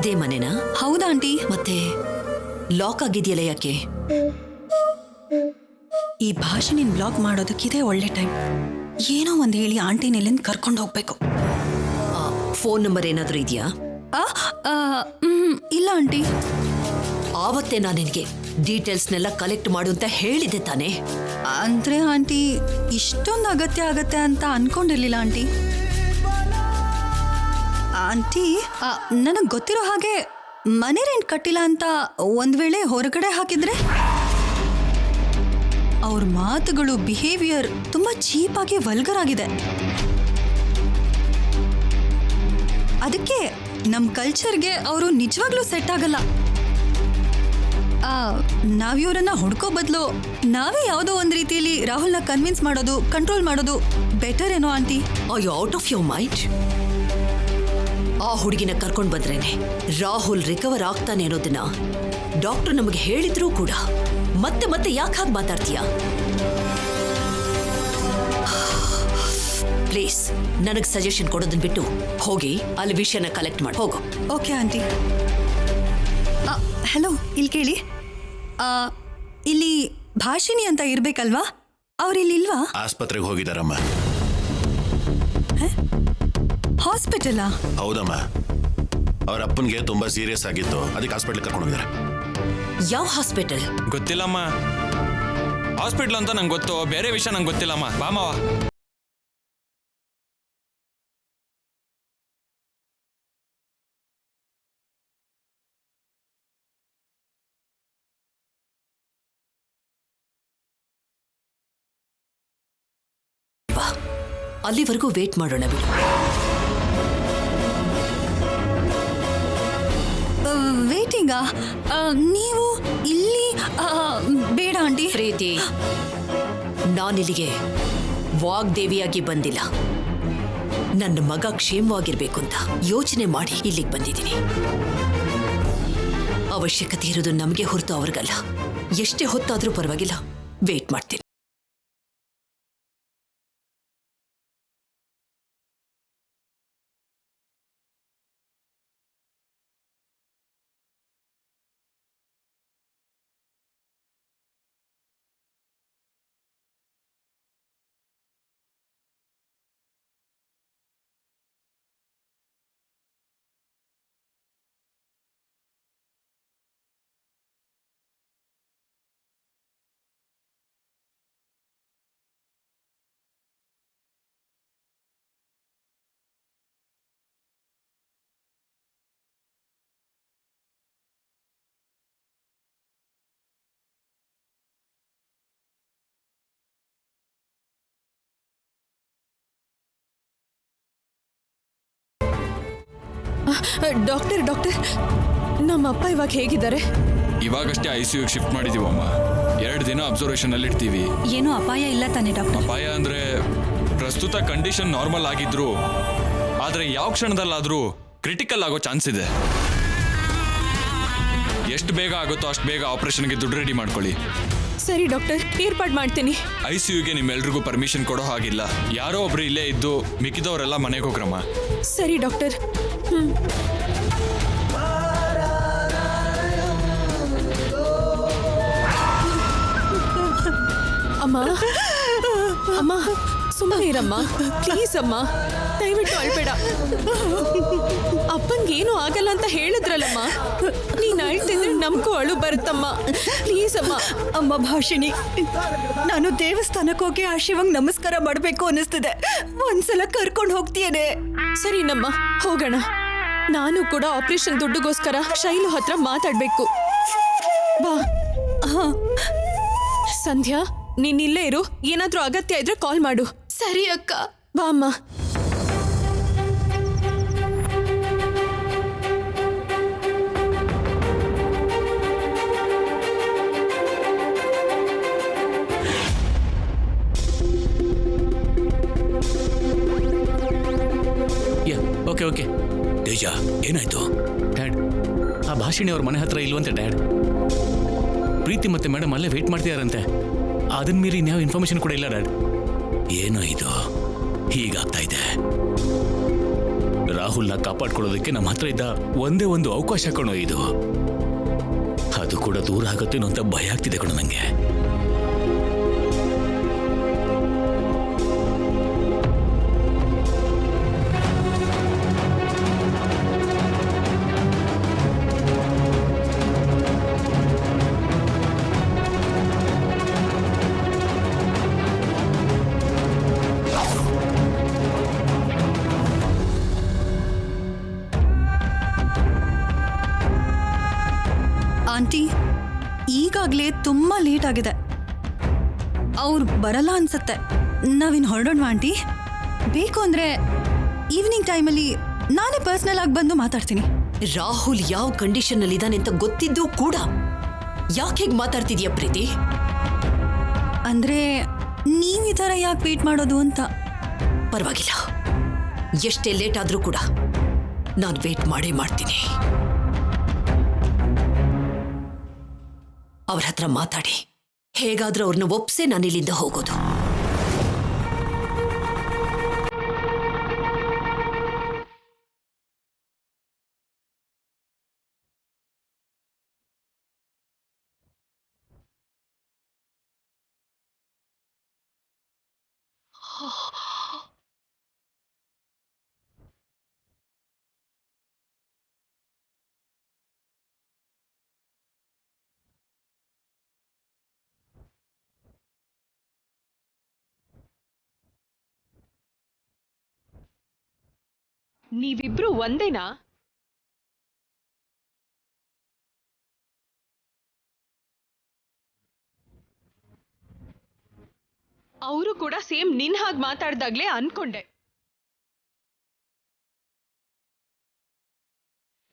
[SPEAKER 1] ಇದೇ ಮನೆನಾ?
[SPEAKER 7] ಹೌದಾ ಆಂಟಿ?
[SPEAKER 1] ಮತ್ತೆ ಲಾಕ್ ಆಗಿದೆಯಲ್ಲ ಯಾಕೆ?
[SPEAKER 7] ಈ ಭಾಷೆನಿನ್ ಬ್ಲಾಗ್ ಮಾಡೋದಕ್ಕಿದೆ ಒಳ್ಳೆ ಟೈಮ್. ಏನೋ ಒಂದು ಹೇಳಿ ಆಂಟಿನೆಲ್ಲಿಂದ ಕರ್ಕೊಂಡು ಹೋಗ್ಬೇಕು.
[SPEAKER 1] ಫೋನ್ ನಂಬರ್ ಏನಾದರೂ ಇದೆಯಾ?
[SPEAKER 7] ಇಲ್ಲ ಆಂಟಿ.
[SPEAKER 1] ಆವತ್ತೇ ನಾನು ನಿನಗೆ ಡೀಟೇಲ್ಸ್ನೆಲ್ಲ ಕಲೆಕ್ಟ್ ಮಾಡು ಅಂತ ಹೇಳಿದೆ ತಾನೇ?
[SPEAKER 7] ಅಂದ್ರೆ ಆಂಟಿ ಇಷ್ಟೊಂದು ಅಗತ್ಯ ಆಗತ್ತೆ ಅಂತ ಅನ್ಕೊಂಡಿರ್ಲಿಲ್ಲ ಆಂಟಿ. ಆಂಟಿ ನನಗೆ ಗೊತ್ತಿರೋ ಹಾಗೆ ಮನೆ ರೆಂಟ್ ಕಟ್ಟಿಲ್ಲ ಅಂತ ಒಂದ್ ವೇಳೆ ಹೊರಗಡೆ ಹಾಕಿದ್ರೆ ಅವ್ರ ಮಾತುಗಳು, ಬಿಹೇವಿಯರ್ ತುಂಬಾ ಚೀಪಾಗಿ ವಲ್ಗರ್ ಆಗಿದೆ. ಅದಕ್ಕೆ ನಮ್ಮ ಕಲ್ಚರ್ಗೆ ಅವರು ನಿಜವಾಗ್ಲೂ ಸೆಟ್ ಆಗಲ್ಲ. ನಾವಿವ್ರನ್ನ ಹುಡ್ಕೋ ಬದಲು ನಾವೇ ಯಾವುದೋ ಒಂದು ರೀತಿಯಲ್ಲಿ ರಾಹುಲ್ನ ಕನ್ವಿನ್ಸ್ ಮಾಡೋದು, ಕಂಟ್ರೋಲ್ ಮಾಡೋದು ಬೆಟರ್ ಏನೋ aunty.
[SPEAKER 1] Are you out of your mind? ಆ ಹುಡುಗಿನ ಕರ್ಕೊಂಡು ಬಂದ್ರೇನೆ ರಾಹುಲ್ ರಿಕವರ್ ಆಗ್ತಾನೆ ಅನ್ನೋದನ್ನ ಡಾಕ್ಟರ್ ನಮಗೆ ಹೇಳಿದ್ರೂ ಕೂಡ ಮತ್ತೆ ಮತ್ತೆ ಯಾಕೆ ಹಾಗೆ ಮಾತಾಡ್ತೀಯಾ? ಪ್ಲೀಸ್ ನನಗೆ ಸಜೆಷನ್ ಕೊಡೋದನ್ನ ಬಿಟ್ಟು ಹೋಗಿ ಅಲ್ಲಿ ವಿಷಯನ ಕಲೆಕ್ಟ್ ಮಾಡಿ ಹೋಗು.
[SPEAKER 7] Okay aunty. ಹಲೋ, ಇಲ್ಲಿ ಕೇಳಿ. ಇಲ್ಲಿ ಭಾಷಿಣಿ ಅಂತ ಇರ್ಬೇಕಲ್ವಾ? ಅವ್ರಿಲ್ಲಿ ಇಲ್ವಾ?
[SPEAKER 4] ಆಸ್ಪತ್ರೆಗೆ ಹೋಗಿದಾರಮ್ಮ.
[SPEAKER 7] ಹಾಸ್ಪಿಟಲಾ?
[SPEAKER 4] ಹೌದಮ್ಮ, ಅವ್ರ ಅಪ್ಪನಿಗೆ ತುಂಬಾ ಸೀರಿಯಸ್ ಆಗಿತ್ತು, ಅದಕ್ಕೆ ಹಾಸ್ಪಿಟಲ್ ಕರ್ಕೊಂಡು ಹೋಗಿದ್ದಾರೆ.
[SPEAKER 1] ಯಾವ ಹಾಸ್ಪಿಟಲ್?
[SPEAKER 5] ಗೊತ್ತಿಲ್ಲಮ್ಮ. ಹಾಸ್ಪಿಟ್ಲ್ ಅಂತ ನಂಗೆ ಗೊತ್ತು, ಬೇರೆ ವಿಷಯ ನಂಗೆ ಗೊತ್ತಿಲ್ಲಮ್ಮ. ಬಾಮವ.
[SPEAKER 1] ಅಲ್ಲಿವರೆಗೂ ವೇಟ್ ಮಾಡೋಣ ಬಿಡು.
[SPEAKER 7] ವೇಟಿಂಗಾ? ನೀವು ಇಲ್ಲಿ? ಬೇಡ ಆಂಟಿ.
[SPEAKER 1] ಪ್ರೀತಿ, ನಾನಿಲ್ಲಿಗೆ ವಾಗ್ದೇವಿಯಾಗಿ ಬಂದಿಲ್ಲ. ನನ್ನ ಮಗ ಕ್ಷೇಮವಾಗಿರ್ಬೇಕು ಅಂತ ಯೋಚನೆ ಮಾಡಿ ಇಲ್ಲಿಗೆ ಬಂದಿದ್ದೀನಿ. ಅವಶ್ಯಕತೆ ಇರೋದು ನಮಗೆ ಹೊರತು ಅವ್ರಿಗಲ್ಲ. ಎಷ್ಟೇ ಹೊತ್ತಾದ್ರೂ ಪರವಾಗಿಲ್ಲ, ವೇಟ್ ಮಾಡ್ತೀನಿ.
[SPEAKER 8] ಡಾಕ್ಟರ್, ನಮ್ಮ ಅಪ್ಪ ಇವಾಗ ಹೇಗಿದ್ದಾರೆ?
[SPEAKER 9] ಇವಾಗಷ್ಟೇ ICU ಶಿಫ್ಟ್ ಮಾಡಿದೀವಮ್ಮ. 2 ದಿನ ಅಬ್ಸರ್ವೇಷನ್ ಅಲ್ಲಿ ಇಡ್ತೀವಿ.
[SPEAKER 7] ಏನೂ ಅಪಾಯ ಇಲ್ಲ ತಾನೆ ಡಾಕ್ಟರ್?
[SPEAKER 9] ಅಪಾಯ ಅಂದ್ರೆ ಪ್ರಸ್ತುತ ಕಂಡೀಷನ್ ನಾರ್ಮಲ್ ಆಗಿದ್ರು, ಆದ್ರೆ ಯಾವ ಕ್ಷಣದಲ್ಲಾದ್ರೂ ಕ್ರಿಟಿಕಲ್ ಆಗೋ ಚಾನ್ಸ್ ಇದೆ. ಎಷ್ಟು ಬೇಗ ಆಗುತ್ತೋ ಅಷ್ಟು ಬೇಗ ಆಪರೇಷನ್ಗೆ ದುಡ್ಡು ರೆಡಿ ಮಾಡ್ಕೊಳ್ಳಿ.
[SPEAKER 8] ಸರಿ ಡಾಕ್ಟರ್, ಏರ್ಪಾಡು ಮಾಡ್ತೀನಿ.
[SPEAKER 9] ICUಗೆ ನಿಮ್ಮೆಲ್ರಿಗೂ ಪರ್ಮಿಷನ್ ಕೊಡೋ ಹಾಗಿಲ್ಲ. ಯಾರೋ ಒಬ್ರು ಇಲ್ಲೇ ಇದ್ದು ಮಿಕ್ಕಿದವರೆಲ್ಲ ಮನೆಗೆ ಹೋಗ್ರಮ್ಮ.
[SPEAKER 8] ಸರಿ ಡಾಕ್ಟರ್. ಅಮ್ಮ, ಸುಮ್ಮನೆ ಇರಮ್ಮ ಪ್ಲೀಸ್. ಅಮ್ಮ ದಯವಿಟ್ಟು ಅಳ್ಬೇಡ. ಅಪ್ಪಂಗೇನು ಆಗಲ್ಲ ಅಂತ ಹೇಳಿದ್ರಲ್ಲಮ್ಮ, ನೀನು ಅಳ್ತಿದ್ರೆ ನಮಗೂ ಅಳು ಬರುತ್ತಮ್ಮ. ಪ್ಲೀಸ್ ಅಮ್ಮ.
[SPEAKER 7] ಅಮ್ಮ ಭಾಷಿಣಿ, ನಾನು ದೇವಸ್ಥಾನಕ್ಕೆ ಹೋಗಿ ಆ ಶಿವಂಗ್ ನಮಸ್ಕಾರ ಮಾಡಬೇಕು ಅನ್ನಿಸ್ತಿದೆ. ಒಂದ್ಸಲ ಕರ್ಕೊಂಡು ಹೋಗ್ತೀಯೇನೆ?
[SPEAKER 8] ಸರಿನಮ್ಮ, ಹೋಗೋಣ. ನಾನು ಕೂಡ ಆಪರೇಷನ್ ದುಡ್ಡುಗೋಸ್ಕರ ಶೈಲು ಹತ್ರ ಮಾತಾಡ್ಬೇಕು. ಬಾ. ಸಂಧ್ಯಾ, ನೀನ್ ಇಲ್ಲೇ ಇರು. ಏನಾದ್ರೂ ಅಗತ್ಯ ಇದ್ರೆ ಕಾಲ್ ಮಾಡು.
[SPEAKER 2] ಸರಿ ಅಕ್ಕ.
[SPEAKER 8] ಬಾ ಅಮ್ಮ.
[SPEAKER 3] ಓಕೆ. ತೇಜ, ಏನಾಯ್ತು? ಡ್ಯಾಡ್, ಆ ಭಾಷಿಣಿ ಅವ್ರ ಮನೆ ಹತ್ರ ಇಲ್ವಂತೆ ಡ್ಯಾಡ್. ಪ್ರೀತಿ ಮತ್ತೆ ಮೇಡಮ್ ಅಲ್ಲೇ ವೇಟ್ ಮಾಡ್ತಿದಾರಂತೆ. ಅದನ್ನ ಮೀರಿ ಇನ್ಯಾವ ಇನ್ಫಾರ್ಮೇಶನ್ ಕೂಡ ಇಲ್ಲ ಡ್ಯಾಡ್. ಏನೋ ಇದು ಹೀಗಾಗ್ತಾ ಇದೆ. ರಾಹುಲ್ನ ಕಾಪಾಡ್ಕೊಳ್ಳೋದಕ್ಕೆ ನಮ್ಮ ಹತ್ರ ಇದ್ದ ಒಂದೇ ಒಂದು ಅವಕಾಶ ಕಣೋ ಇದು. ಅದು ಕೂಡ ದೂರ ಆಗುತ್ತೇನೋ ಅಂತ ಭಯ ಆಗ್ತಿದೆ ಕಣೋ ನಂಗೆ.
[SPEAKER 7] ಆಂಟಿ, ಈಗಾಗಲೇ ತುಂಬ ಲೇಟ್ ಆಗಿದೆ. ಅವ್ರು ಬರಲ್ಲ ಅನ್ಸತ್ತೆ. ನಾವಿನ್ ಹೊರಡೋಣ ಆಂಟಿ. ಬೇಕು ಅಂದ್ರೆ ಈವ್ನಿಂಗ್ ಟೈಮಲ್ಲಿ ನಾನೇ ಪರ್ಸ್ನಲ್ ಆಗಿ ಬಂದು ಮಾತಾಡ್ತೀನಿ.
[SPEAKER 1] ರಾಹುಲ್ ಯಾವ ಕಂಡೀಷನ್ ಅಲ್ಲಿ ಇದ್ದಾನೆ ಅಂತ ಗೊತ್ತಿದ್ದು ಕೂಡ ಯಾಕೆ ಹೀಗೆ ಮಾತಾಡ್ತಿದ್ಯಾ ಪ್ರೀತಿ?
[SPEAKER 7] ಅಂದ್ರೆ ನೀವ್ ಈ ಥರ ಯಾಕೆ ವೇಟ್ ಮಾಡೋದು ಅಂತ.
[SPEAKER 1] ಪರವಾಗಿಲ್ಲ, ಎಷ್ಟೇ ಲೇಟ್ ಆದ್ರೂ ಕೂಡ ನಾನು ವೇಟ್ ಮಾಡೇ ಮಾಡ್ತೀನಿ. ಅವ್ರ ಹತ್ರ ಮಾತಾಡಿ ಹೇಗಾದ್ರೂ ಅವ್ರನ್ನ ಒಪ್ಸೆ ನಾನು ಇಲ್ಲಿಂದ ಹೋಗೋದು.
[SPEAKER 8] ನೀವಿಬ್ರು ಒಂದೇನಾ? ಅವರು ಕೂಡ ಸೇಮ್ ನಿನ್ ಹಾಗೆ ಮಾತಾಡ್ದಾಗ್ಲೇ ಅನ್ಕೊಂಡೆ.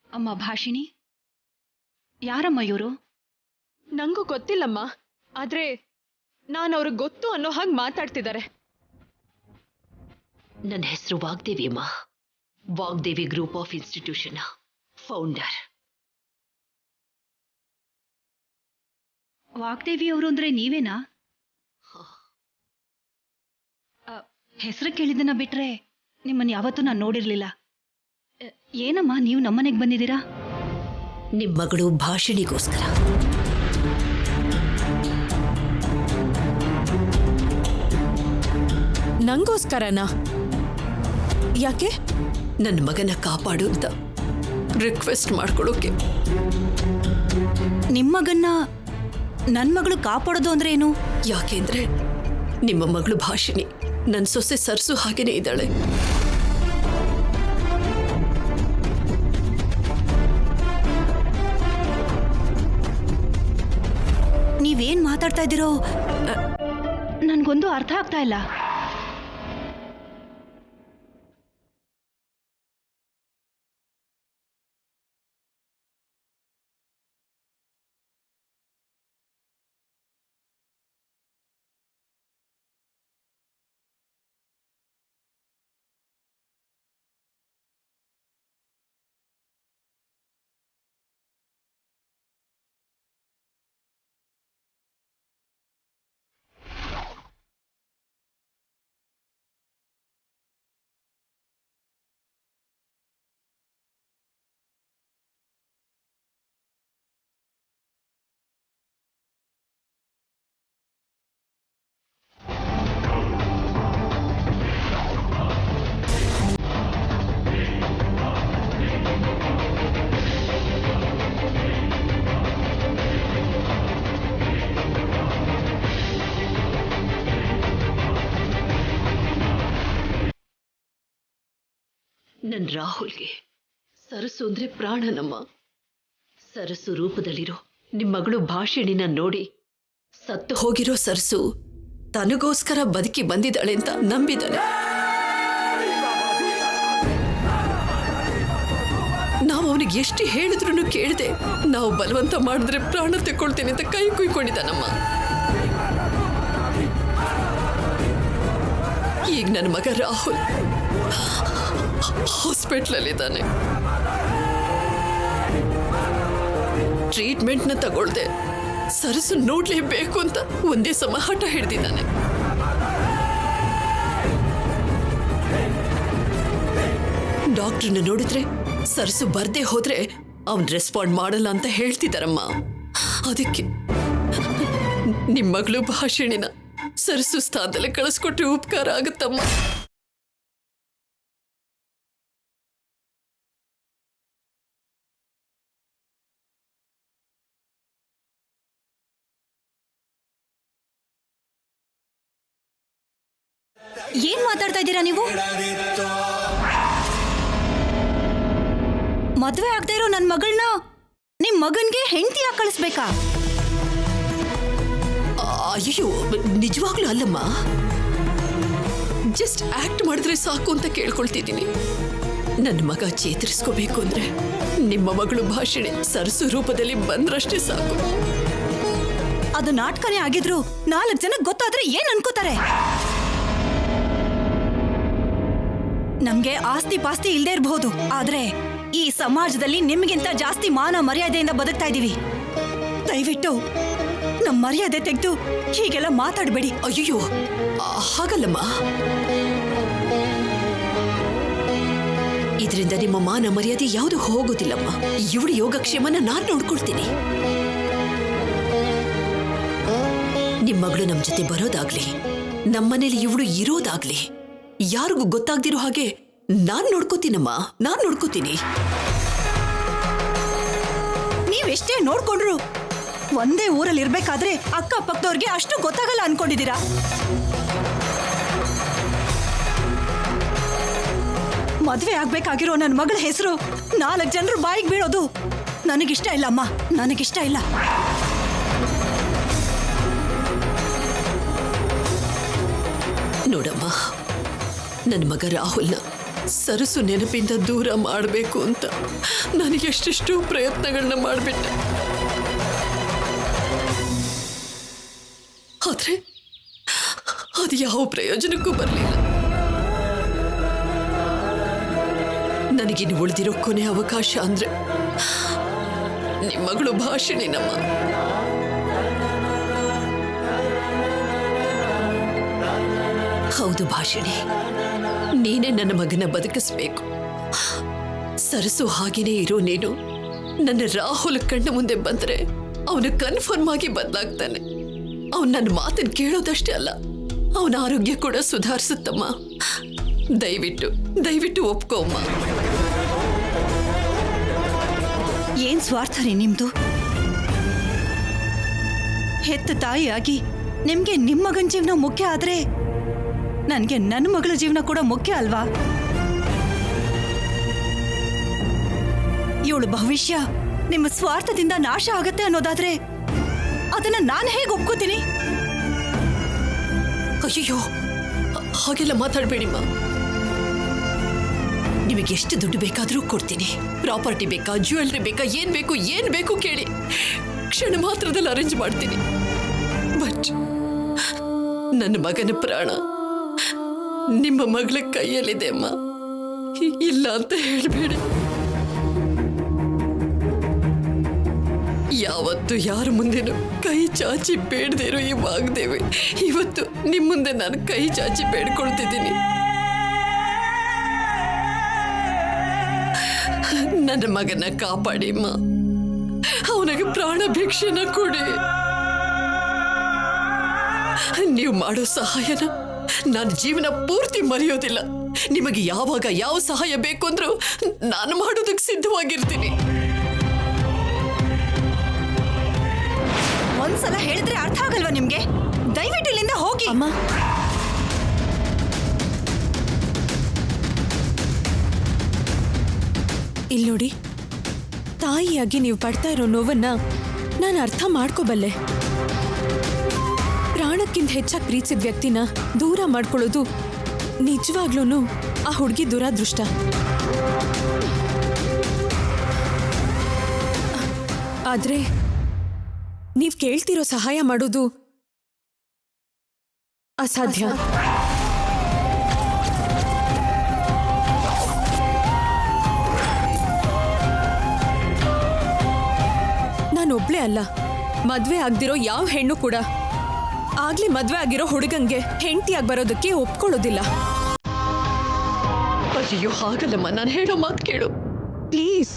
[SPEAKER 10] ಅಮ್ಮ ಭಾಷಿಣಿ, ಯಾರಮ್ಮ ಇವರು?
[SPEAKER 8] ನಂಗೂ ಗೊತ್ತಿಲ್ಲಮ್ಮ, ಆದ್ರೆ ನಾನು ಅವ್ರಿಗೆ ಗೊತ್ತು ಅನ್ನೋ ಹಾಗೆ ಮಾತಾಡ್ತಿದ್ದಾರೆ.
[SPEAKER 1] ನನ್ನ ಹೆಸರು ವಾಗ್ದೇವಿ ಅಮ್ಮ. Vagdevi group of institution founder.
[SPEAKER 10] Vagdevi ಅವರು ಅಂದ್ರೆ ನೀವೇನಾ? ಹೆಸರು ಕೇಳಿದ್ದನ್ನ ಬಿಟ್ರೆ ನಿಮ್ಮನ್ನ ಯಾವತ್ತೂ ನಾನು ನೋಡಿರ್ಲಿಲ್ಲ. ಏನಮ್ಮ ನೀವು ನಮ್ಮನೆಗೆ ಬಂದಿದ್ದೀರಾ?
[SPEAKER 1] ನಿಮ್ಮ ಮಗಳು ಭಾಷಿಣಿಗೋಸ್ಕರ.
[SPEAKER 8] ನಂಗೋಸ್ಕರನಾ? ಯಾಕೆ?
[SPEAKER 1] ನನ್ನ ಮಗನ ಕಾಪಾಡು ಅಂತ ರಿಕ್ವೆಸ್ಟ್ ಮಾಡ್ಕೊಳ್ಳೋಕೆ.
[SPEAKER 10] ನಿಮ್ಮ ಮಗನ್ನ ನನ್ನ ಮಗಳು ಕಾಪಾಡೋದು ಅಂದ್ರೆ ಏನು?
[SPEAKER 1] ಯಾಕೆಂದ್ರೆ ನಿಮ್ಮ ಮಗಳು ಭಾಷಿಣಿ ನನ್ನ ಸೊಸೆ ಸರ್ಸು ಹಾಗೇನೆ ಇದ್ದಾಳೆ.
[SPEAKER 10] ನೀವೇನ್ ಮಾತಾಡ್ತಾ ಇದ್ದೀರೋ ನನ್ಗೊಂದು ಅರ್ಥ ಆಗ್ತಾ ಇಲ್ಲ.
[SPEAKER 1] ನನ್ನ ರಾಹುಲ್ಗೆ ಸರಸು ಅಂದ್ರೆ ಪ್ರಾಣನಮ್ಮ. ಸರಸು ರೂಪದಲ್ಲಿರೋ ನಿಮ್ಮ ಮಗಳು ಭಾಷಿಣಿನ ನೋಡಿ ಸತ್ತು ಹೋಗಿರೋ ಸರಸು ತನಗೋಸ್ಕರ ಬದುಕಿ ಬಂದಿದ್ದಾಳೆ ಅಂತ ನಂಬಿದ್ದಾನೆ. ನಾವು ಅವನಿಗೆ ಎಷ್ಟು ಹೇಳಿದ್ರು ಕೇಳದೆ ನಾವು ಬಲವಂತ ಮಾಡಿದ್ರೆ ಪ್ರಾಣ ತೆಕ್ಕೊಳ್ತೇನೆ ಅಂತ ಕೈ ಕುಯ್ಕೊಂಡಿದ್ದಾನಮ್ಮ. ಈಗ ನನ್ನ ಮಗ ರಾಹುಲ್ ಹಾಸ್ಪಿಟ್ಲಲ್ಲಿದ್ದಾನೆ. ಟ್ರೀಟ್ಮೆಂಟ್ನ ತಗೊಳ್ದೆ ಸರಸು ನೋಡ್ಲೇಬೇಕು ಅಂತ ಒಂದೇ ಸಮ ಹಠ ಹಿಡ್ದಿದ್ದಾನೆ. ಡಾಕ್ಟ್ರನ್ನ ನೋಡಿದ್ರೆ ಸರ್ಸು ಬರ್ದೇ ಹೋದ್ರೆ ಅವನ್ ರೆಸ್ಪಾಂಡ್ ಮಾಡಲ್ಲ ಅಂತ ಹೇಳ್ತಿದಾರಮ್ಮ. ಅದಕ್ಕೆ ನಿಮ್ ಮಗಳು ಭಾಷಣಿನ ಸರ್ಸು ಸ್ಥಾನದಲ್ಲಿ ಕಳಿಸ್ಕೊಟ್ರೆ ಉಪಕಾರ ಆಗುತ್ತಮ್ಮ.
[SPEAKER 7] ಏನ್ ಮಾತಾಡ್ತಾ ಇದ್ದೀರಾ ನೀವು? ಮದ್ವೆ ಆಗದೆ ಇರೋ ನನ್ ಮಗಳನ್ನ ನಿಮ್ ಮಗನ್ಗೆ ಹೆಂಡತಿಯಾಗಿ ಕಳಿಸ್ಬೇಕಾ?
[SPEAKER 1] ಅಯ್ಯೋ, ನಿಜವಾಗ್ಲೂ ಅಲ್ಲಮ್ಮ. ಜಸ್ಟ್ ಆಕ್ಟ್ ಮಾಡಿದ್ರೆ ಸಾಕು ಅಂತ ಕೇಳ್ಕೊಳ್ತಿದ್ದೀನಿ. ನನ್ನ ಮಗ ಚೇತರಿಸ್ಕೋಬೇಕು ಅಂದ್ರೆ ನಿಮ್ಮ ಮಗಳು ಭಾಷಣೆ ಸರ್ಸು ರೂಪದಲ್ಲಿ ಬಂದ್ರಷ್ಟೇ ಸಾಕು.
[SPEAKER 7] ಅದು ನಾಟಕನೇ ಆಗಿದ್ರು 4 ಜನಕ್ಕೆ ಗೊತ್ತಾದ್ರೆ ಏನ್ ಅನ್ಕೋತಾರೆ? ನಮ್ಗೆ ಆಸ್ತಿ ಪಾಸ್ತಿ ಇಲ್ದೇ ಇರಬಹುದು, ಆದ್ರೆ ಈ ಸಮಾಜದಲ್ಲಿ ನಿಮ್ಗಿಂತ ಜಾಸ್ತಿ ಮಾನ ಮರ್ಯಾದೆಯಿಂದ ಬದುಕ್ತಾ ಇದೀವಿ. ದಯವಿಟ್ಟು ನಮ್ ಮರ್ಯಾದೆ ತೆಗೆದು ಹೀಗೆಲ್ಲ ಮಾತಾಡಬೇಡಿ.
[SPEAKER 1] ಅಯ್ಯೋ, ಹಾಗಲ್ಲಮ್ಮ. ಇದರಿಂದ ನಿಮ್ಮ ಮಾನ ಮರ್ಯಾದೆ ಯಾವುದು ಹೋಗೋದಿಲ್ಲಮ್ಮ. ಇವಳು ಯೋಗಕ್ಷೇಮನ ನಾನ್ ನೋಡ್ಕೊಳ್ತೀನಿ. ನಿಮ್ ಮಗಳು ನಮ್ ಜೊತೆ ಬರೋದಾಗ್ಲಿ, ನಮ್ಮನೇಲಿ ಇವಳು ಇರೋದಾಗ್ಲಿ ಯಾರಿಗೂ ಗೊತ್ತಾಗ್ದಿರೋ ಹಾಗೆ ನಾನ್ ನೋಡ್ಕೋತೀನಮ್ಮ, ನಾನ್ ನೋಡ್ಕೋತೀನಿ.
[SPEAKER 7] ನೀವೆಷ್ಟೇ ನೋಡ್ಕೊಂಡ್ರು ಒಂದೇ ಊರಲ್ಲಿ ಇರ್ಬೇಕಾದ್ರೆ ಅಕ್ಕಪಕ್ಕದವ್ರಿಗೆ ಅಷ್ಟು ಗೊತ್ತಾಗಲ್ಲ ಅನ್ಕೊಂಡಿದ್ದೀರಾ? ಮದ್ವೆ ಆಗ್ಬೇಕಾಗಿರೋ ನನ್ನ ಮಗಳ ಹೆಸರು 4 ಜನರು ಬಾಯಿಗೆ ಬೀಳೋದು ನನಗಿಷ್ಟ ಇಲ್ಲ ಅಮ್ಮ, ನನಗಿಷ್ಟ ಇಲ್ಲ.
[SPEAKER 1] ನೋಡಮ್ಮ, ನನ್ನ ಮಗ ರಾಹುಲ್ನ ಸರಸು ನೆನಪಿಂದ ದೂರ ಮಾಡಬೇಕು ಅಂತ ನನಗೆ ಎಷ್ಟೆಷ್ಟು ಪ್ರಯತ್ನಗಳನ್ನ ಮಾಡಿಬಿಟ್ಟೆ. ಆದ್ರೆ ಅದು ಯಾವ ಪ್ರಯೋಜನಕ್ಕೂ ಬರಲಿಲ್ಲ. ನನಗಿನ್ನು ಉಳಿದಿರೋ ಕೊನೆ ಅವಕಾಶ ಅಂದ್ರೆ ನಿಮ್ಮ ಮಗಳು ಭಾಷಣಿನಮ್ಮ. ಹೌದು ಭಾಷಣಿ, ನೀನೇ ನನ್ನ ಮಗನ ಬದುಕಿಸ್ಬೇಕು. ಸರಸು ಹಾಗೇನೇ ಇರೋ ನೀನು ನನ್ನ ರಾಹುಲ್ ಕಣ್ಣ ಮುಂದೆ ಬಂದ್ರೆ ಅವನು ಕನ್ಫರ್ಮ್ ಆಗಿ ಬದಲಾಗ್ತಾನೆ. ಅವನು ನನ್ನ ಮಾತನ್ನು ಕೇಳೋದಷ್ಟೇ ಅಲ್ಲ, ಅವನ ಆರೋಗ್ಯ ಕೂಡ ಸುಧಾರಿಸುತ್ತಮ್ಮ. ದಯವಿಟ್ಟು ದಯವಿಟ್ಟು ಒಪ್ಕೋಮ್ಮ.
[SPEAKER 7] ಏನ್ ಸ್ವಾರ್ಥ ರೀ ನಿಮ್ದು? ಹೆತ್ತ ತಾಯಿಯಾಗಿ ನಿಮ್ಗೆ ನಿಮ್ಮ ಮಗನ ಜೀವನ ಮುಖ್ಯ ಆದ್ರೆ ನನ್ಗೆ ನನ್ನ ಮಗಳ ಜೀವನ ಕೂಡ ಮುಖ್ಯ ಅಲ್ವಾ? ಇವಳು ಭವಿಷ್ಯ ನಿಮ್ಮ ಸ್ವಾರ್ಥದಿಂದ ನಾಶ ಆಗತ್ತೆ ಅನ್ನೋದಾದ್ರೆ ಅದನ್ನ ನಾನು ಹೇಗೆ ಒಪ್ಕೋತೀನಿ?
[SPEAKER 1] ಅಯ್ಯೋ, ಹಾಗೆಲ್ಲ ಮಾತಾಡಬೇಡಿಮ್ಮ. ನಿಮಗೆ ಎಷ್ಟು ದುಡ್ಡು ಬೇಕಾದರೂ ಕೊಡ್ತೀನಿ. ಪ್ರಾಪರ್ಟಿ ಬೇಕಾ, ಜ್ಯುವೆಲ್ರಿ ಬೇಕಾ, ಏನ್ ಬೇಕು ಕೇಳಿ, ಕ್ಷಣ ಮಾತ್ರದಲ್ಲಿ ಅರೇಂಜ್ ಮಾಡ್ತೀನಿ. ಬಟ್ ನನ್ನ ಮಗನ ಪ್ರಾಣ ನಿಮ್ಮ ಮಗಳ ಕೈಯಲ್ಲಿದೆ ಅಮ್ಮ, ಇಲ್ಲ ಅಂತ ಹೇಳಬೇಡಿ. ಯಾವತ್ತು ಯಾರ ಮುಂದೆನೂ ಕೈ ಚಾಚಿ ಬೇಡದೇರೋ ಈ ವಾಗ್ದೇವಿ ಇವತ್ತು ನಿಮ್ಮ ಮುಂದೆ ನಾನು ಕೈ ಚಾಚಿ ಬೇಡ್ಕೊಳ್ತಿದ್ದೀನಿ. ನನ್ನ ಮಗನ ಕಾಪಾಡಿ ಅಮ್ಮ, ಅವನಿಗೆ ಪ್ರಾಣ ಭಿಕ್ಷೆನ ಕೊಡಿ. ನೀವು ಮಾಡೋ ಸಹಾಯನ ನಾನು ಜೀವನ ಪೂರ್ತಿ ಮರೆಯೋದಿಲ್ಲ. ನಿಮಗೆ ಯಾವಾಗ ಯಾವ ಸಹಾಯ ಬೇಕು ಅಂದ್ರೂ ನಾನು ಮಾಡೋದಕ್ಕೆ ಸಿದ್ಧವಾಗಿರ್ತೀನಿ.
[SPEAKER 7] ಒಂದ್ಸಲ ಹೇಳಿದ್ರೆ ಅರ್ಥ ಆಗಲ್ವಾ ನಿಮ್ಗೆ? ದಯವಿಟ್ಟು ಇಲ್ಲಿಂದ ಹೋಗಿ.
[SPEAKER 8] ಅಮ್ಮ, ಇಲ್ಲಿ ನೋಡಿ, ತಾಯಿಯಾಗಿ ನೀವು ಪಡ್ತಾ ಇರೋ ನೋವನ್ನ ನಾನು ಅರ್ಥ ಮಾಡ್ಕೋಬಲ್ಲೆ. ಪ್ರಾಣಕ್ಕಿಂತ ಹೆಚ್ಚಾಗಿ ಪ್ರೀತಿಸಿದ ವ್ಯಕ್ತಿನ ದೂರ ಮಾಡ್ಕೊಳ್ಳೋದು ನಿಜವಾಗ್ಲೂ ಆ ಹುಡುಗಿ ದುರಾದೃಷ್ಟ. ಆದ್ರೆ ನೀವ್ ಕೇಳ್ತಿರೋ ಸಹಾಯ ಮಾಡೋದು ಅಸಾಧ್ಯ. ನಾನೊಬ್ಳೇ ಅಲ್ಲ, ಮದ್ವೆ ಆಗ್ದಿರೋ ಯಾವ ಹೆಣ್ಣು ಕೂಡ ಮದ್ವೆ ಆಗಿರೋ ಹುಡುಗಂಗೆ ಹೆಂಡತಿಯಾಗಿ ಬರೋದಕ್ಕೆ ಒಪ್ಕೊಳ್ಳೋದಿಲ್ಲ.
[SPEAKER 1] ಅಯ್ಯೋ ಹಾಗಲ್ಲಮ್ಮ, ನಾನು ಹೇಳೋ ಮಾತು ಕೇಳು.
[SPEAKER 8] ಪ್ಲೀಸ್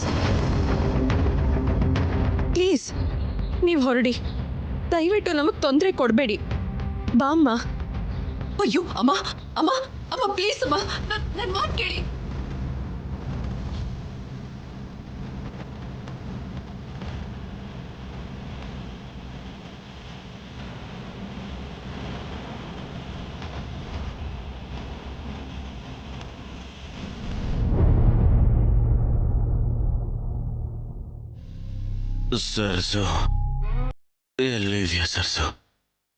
[SPEAKER 8] ಪ್ಲೀಸ್ ನೀವು ಹೊರಡಿ. ದಯವಿಟ್ಟು ನಮಗೆ ತೊಂದರೆ ಕೊಡಬೇಡಿ. ಬಾಮ್ಮ.
[SPEAKER 1] ಅಯ್ಯೋ ಅಮ್ಮ ಅಮ್ಮ ಅಮ್ಮ ಪ್ಲೀಸ್ ಅಮ್ಮ, ನನ್ನ ಮಾತು ಕೇಳಿ.
[SPEAKER 4] ಸರ್ಸು ಎಲ್ಲಿದ್ಯಾ ಸರ್ಸು?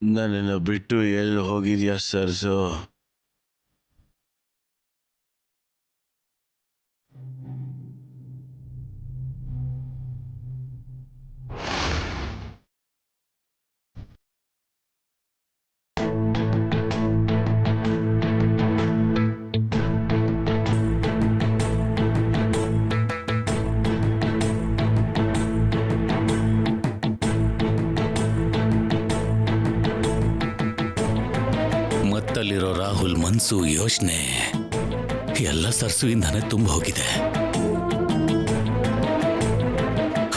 [SPEAKER 4] ನನ್ನನ್ನು ಬಿಟ್ಟು ಎಲ್ಲಿ ಹೋಗಿದ್ಯಾ ಸರ್ಸು?
[SPEAKER 3] ಮತ್ತಲ್ಲಿರೋ ರಾಹುಲ್ ಮನ್ಸು, ಯೋಚನೆ ಎಲ್ಲ ಸರ್ಸುವಿಂದಾನೆ ತುಂಬ ಹೋಗಿದೆ.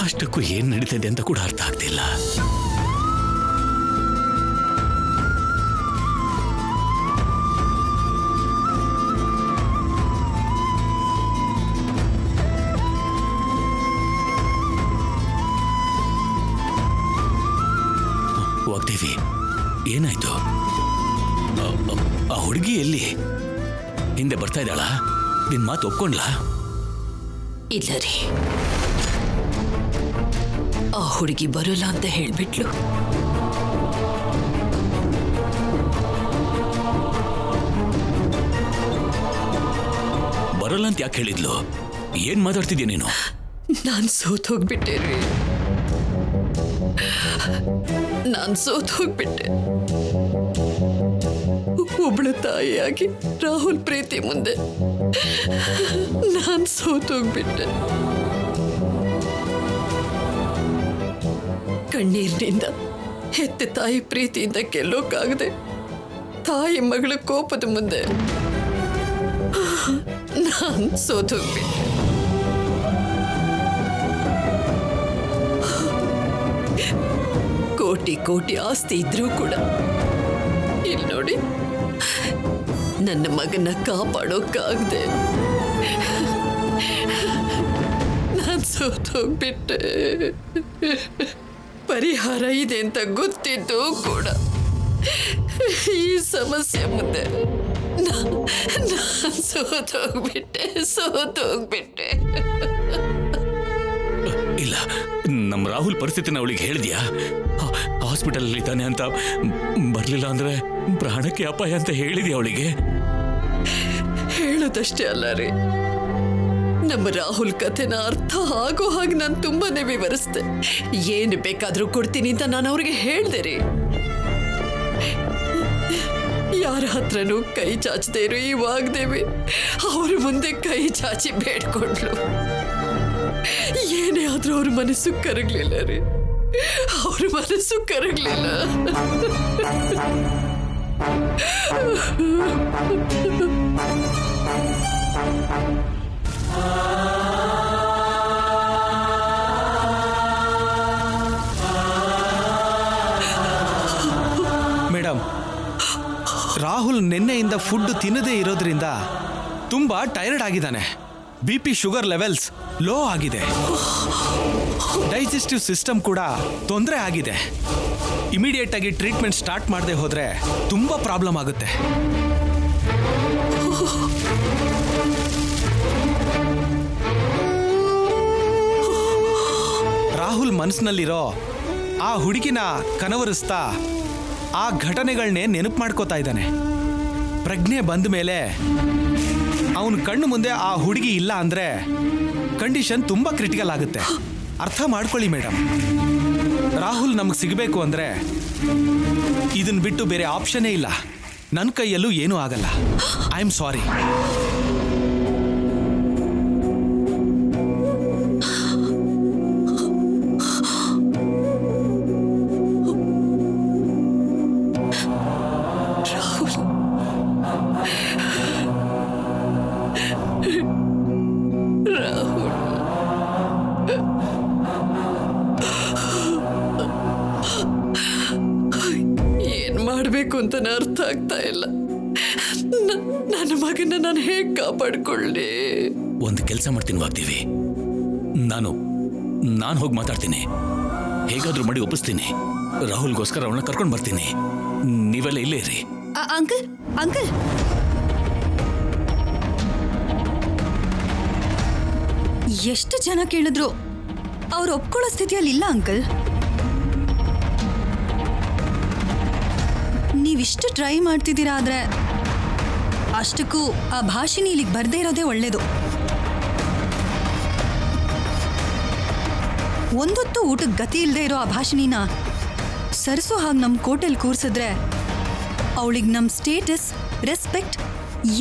[SPEAKER 3] ಅಷ್ಟಕ್ಕೂ ಏನ್ ನಡೀತಿದೆ ಅಂತ ಕೂಡ ಅರ್ಥ ಆಗ್ತಿಲ್ಲ. ವಾಗ್ದೇವಿ, ಏನಾಯ್ತು? ಆ ಹುಡುಗಿ ಎಲ್ಲಿ? ಹಿಂದೆ ಬರ್ತಾ ಇದ್ದಾಳ? ನಿನ್ ಮಾತು ಒಪ್ಕೊಂಡ್ಲಾ?
[SPEAKER 1] ಇಲ್ಲ ರೀ, ಆ ಹುಡುಗಿ ಬರೋಲ್ಲ ಅಂತ ಹೇಳ್ಬಿಟ್ಲು.
[SPEAKER 3] ಬರೋಲ್ಲ ಅಂತ ಯಾಕೆ ಹೇಳಿದ್ಲು? ಏನ್ ಮಾತಾಡ್ತಿದ್ಯಾ ನೀನು?
[SPEAKER 1] ನಾನು ಸೋತೋಗ್ಬಿಟ್ಟೆ ರೀ, ನಾನು ಸೋತೋಗ್ಬಿಟ್ಟೆ. ಒಬ್ಳು ತಾಯಿಯಾಗಿ ರಾಹುಲ್ ಪ್ರೀತಿ ಮುಂದೆ ನಾನು ಸೋತೋಗ್ಬಿಟ್ಟೆ. ಕಣ್ಣೀರಿನಿಂದ ಹೆತ್ತ ತಾಯಿ ಪ್ರೀತಿಯಿಂದ ಗೆಲ್ಲೋಕ್ಕಾಗದೆ ತಾಯಿ ಮಗಳ ಕೋಪದ ಮುಂದೆ ನಾನು ಸೋತೋಗ್ಬಿಟ್ಟೆ. ಕೋಟಿ ಕೋಟಿ ಆಸ್ತಿ ಇದ್ರೂ ಕೂಡ ಇಲ್ಲಿ ನೋಡಿ, ನನ್ನ ಮಗನ ಕಾಪಾಡೋಕ್ಕಾಗದೆ ನಾನು ಸೋತೋಗ್ಬಿಟ್ಟೆ. ಪರಿಹಾರ ಇದೆ ಅಂತ ಗೊತ್ತಿದ್ದು ಕೂಡ ಈ ಸಮಸ್ಯೆ ಮುಂದೆ ನಾನು ಸೋತೋಗ್ಬಿಟ್ಟೆ.
[SPEAKER 3] ಇಲ್ಲ, ನಮ್ಮ ರಾಹುಲ್ ಪರಿಸ್ಥಿತಿನ ಅವಳಿಗೆ ಹೇಳಿದ್ಯಾ? ಹಾಸ್ಪಿಟಲ್ ಅಲ್ಲಿ ಇದ್ದಾನೆ ಅಂತ, ಬರ್ಲಿಲ್ಲ ಅಂದ್ರೆ ಪ್ರಾಣಕ್ಕೆ ಅಪಾಯ ಅಂತ ಹೇಳಿದ್ಯಾ ಅವಳಿಗೆ?
[SPEAKER 1] ಹೇಳೋದಷ್ಟೇ ಅಲ್ಲ ರೀ, ನಮ್ಮ ರಾಹುಲ್ ಕಥೆನ ಅರ್ಥ ಆಗೋ ಹಾಗೆ ನಾನು ತುಂಬಾನೇ ವಿವರಿಸ್ದೆ. ಏನು ಬೇಕಾದ್ರೂ ಕೊಡ್ತೀನಿ ಅಂತ ನಾನು ಅವ್ರಿಗೆ ಹೇಳ್ದೆ ರೀ. ಯಾರ ಹತ್ರನೂ ಕೈ ಚಾಚದೇ ಇರು ಈ ವಾಗ್ದೇವಿ ಅವ್ರ ಮುಂದೆ ಕೈ ಚಾಚಿ ಬೇಡ್ಕೊಂಡ್ಲು. ಏನೇ ಆದ್ರೂ ಅವ್ರ ಮನಸ್ಸು ಕರಗ್ಲಿಲ್ಲ ರೀ, ಅವ್ರ ಮನಸ್ಸು ಕರಗ್ಲಿಲ್ಲ.
[SPEAKER 5] ಮೇಡಮ್, ರಾಹುಲ್ ನಿನ್ನೆಯಿಂದ ಫುಡ್ ತಿನ್ನದೇ ಇರೋದ್ರಿಂದ ತುಂಬಾ ಟೈರ್ಡ್ ಆಗಿದ್ದಾನೆ. BP ಶುಗರ್ ಲೆವೆಲ್ಸ್ ಲೋ ಆಗಿದೆ. ಡೈಜೆಸ್ಟಿವ್ ಸಿಸ್ಟಮ್ ಕೂಡ ತೊಂದರೆ ಆಗಿದೆ. ಇಮಿಡಿಯೇಟ್ ಆಗಿ ಟ್ರೀಟ್ಮೆಂಟ್ ಸ್ಟಾರ್ಟ್ ಮಾಡದೆ ಹೋದ್ರೆ ತುಂಬಾ ಪ್ರಾಬ್ಲಮ್ ಆಗುತ್ತೆ. ರಾಹುಲ್ ಮನಸ್ಸಿನಲ್ಲಿರೋ ಆ ಹುಡುಗಿನ ಕನವರಿಸ್ತಾ ಆ ಘಟನೆಗಳನ್ನೇ ನೆನಪು ಮಾಡ್ಕೋತಾ ಇದ್ದಾನೆ. ಪ್ರಜ್ಞೆ ಬಂದ ಮೇಲೆ ಅವನ ಕಣ್ಣು ಮುಂದೆ ಆ ಹುಡುಗಿ ಇಲ್ಲ ಅಂದ್ರೆ ಕಂಡೀಷನ್ ತುಂಬಾ ಕ್ರಿಟಿಕಲ್ ಆಗುತ್ತೆ. ಅರ್ಥ ಮಾಡ್ಕೊಳ್ಳಿ ಮೇಡಮ್. ರಾಹುಲ್ ನಮಗೆ ಸಿಗಬೇಕು ಅಂದ್ರೆ ಇದನ್ನ ಬಿಟ್ಟು ಬೇರೆ ಆಪ್ಷನ್ನೇ ಇಲ್ಲ. ನನ್ನ ಕೈಯಲ್ಲೂ ಏನೂ ಆಗಲ್ಲ. I am sorry.
[SPEAKER 1] ಮಾಡಬೇಕು ಅಂತಾನೆ ಅರ್ಥ ಆಗ್ತಾ ಇಲ್ಲ. ನನ್ನ ಮಗನ ನಾನು ಹೇಗೆ ಕಾಪಾಡ್ಕೊಳ್ಳಿ?
[SPEAKER 3] ಒಂದು ಕೆಲಸ ಮಾಡ್ತೀನಿ ವಾಗ್ದೇವಿ, ನಾನು ಹೋಗಿ ಮಾತಾಡ್ತೀನಿ, ಹೇಗಾದ್ರೂ ಮಾಡಿ ಒಪ್ಪಿಸ್ತೀನಿ. ರಾಹುಲ್ಗೋಸ್ಕರ ಅವಳನ್ನ ಕರ್ಕೊಂಡು ಬರ್ತೀನಿ. ನೀವೆಲ್ಲ ಇಲ್ಲೇ ಇರಿ.
[SPEAKER 7] ಅಂಕಲ್ ಅಂಕಲ್, ಎಷ್ಟು ಜನ ಕೇಳಿದ್ರು ಅವ್ರು ಒಪ್ಕೊಳ್ಳೋ ಸ್ಥಿತಿಯಲ್ಲಿ ಇಲ್ಲ ಅಂಕಲ್. ನೀವಿಷ್ಟು ಟ್ರೈ ಮಾಡ್ತಿದ್ದೀರಾ ಆದ್ರೆ ಅಷ್ಟಕ್ಕೂ ಆ ಭಾಷಿಣಿ ಇಲ್ಲಿಗೆ ಬರ್ದೇ ಇರೋದೇ ಒಳ್ಳೇದು. ಒಂದೊತ್ತು ಊಟಕ್ಕೆ ಗತಿ ಇಲ್ಲದೆ ಇರೋ ಆ ಭಾಷಿಣಿನ ಸರಸೋ ಹಾಗೆ ನಮ್ಮ ಕೋಟೆಲ್ ಕೂರ್ಸಿದ್ರೆ ಅವಳಿಗೆ ನಮ್ಮ ಸ್ಟೇಟಸ್, ರೆಸ್ಪೆಕ್ಟ್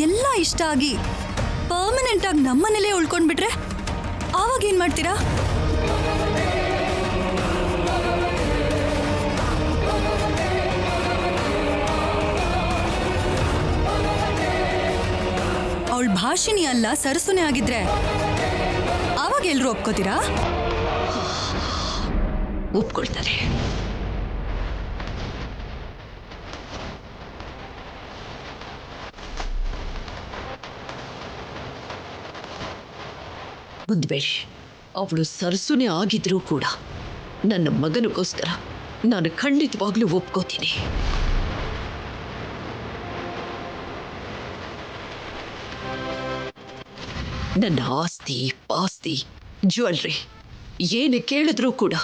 [SPEAKER 7] ಎಲ್ಲ ಇಷ್ಟ ಆಗಿ ಪರ್ಮನೆಂಟ್ ಆಗಿ ನಮ್ಮನೇಲೇ ಉಳ್ಕೊಂಡ್ಬಿಟ್ರೆ ಆವಾಗ ಏನ್ ಮಾಡ್ತೀರಾ? ಅವಳ ಭಾಷಿಣಿ ಅಲ್ಲ ಸರಸುನೆ ಆಗಿದ್ರೆ ಆವಾಗ ಎಲ್ರು ಒಪ್ಕೋತೀರಾ?
[SPEAKER 1] ಒಪ್ಕೊಳ್ತಾರೆ. ಮುಂದ್ಬೇಡಿ, ಅವಳು ಸರಸುನೆ ಆಗಿದ್ರೂ ಕೂಡ ನನ್ನ ಮಗನಿಗೋಸ್ಕರ ನಾನು ಖಂಡಿತವಾಗ್ಲೂ ಒಪ್ಕೋತೀನಿ. ನನ್ನ ಆಸ್ತಿ ಪಾಸ್ತಿ ಜ್ಯುವೆಲ್ರಿ ಏನು ಕೇಳಿದ್ರೂ ಕೂಡ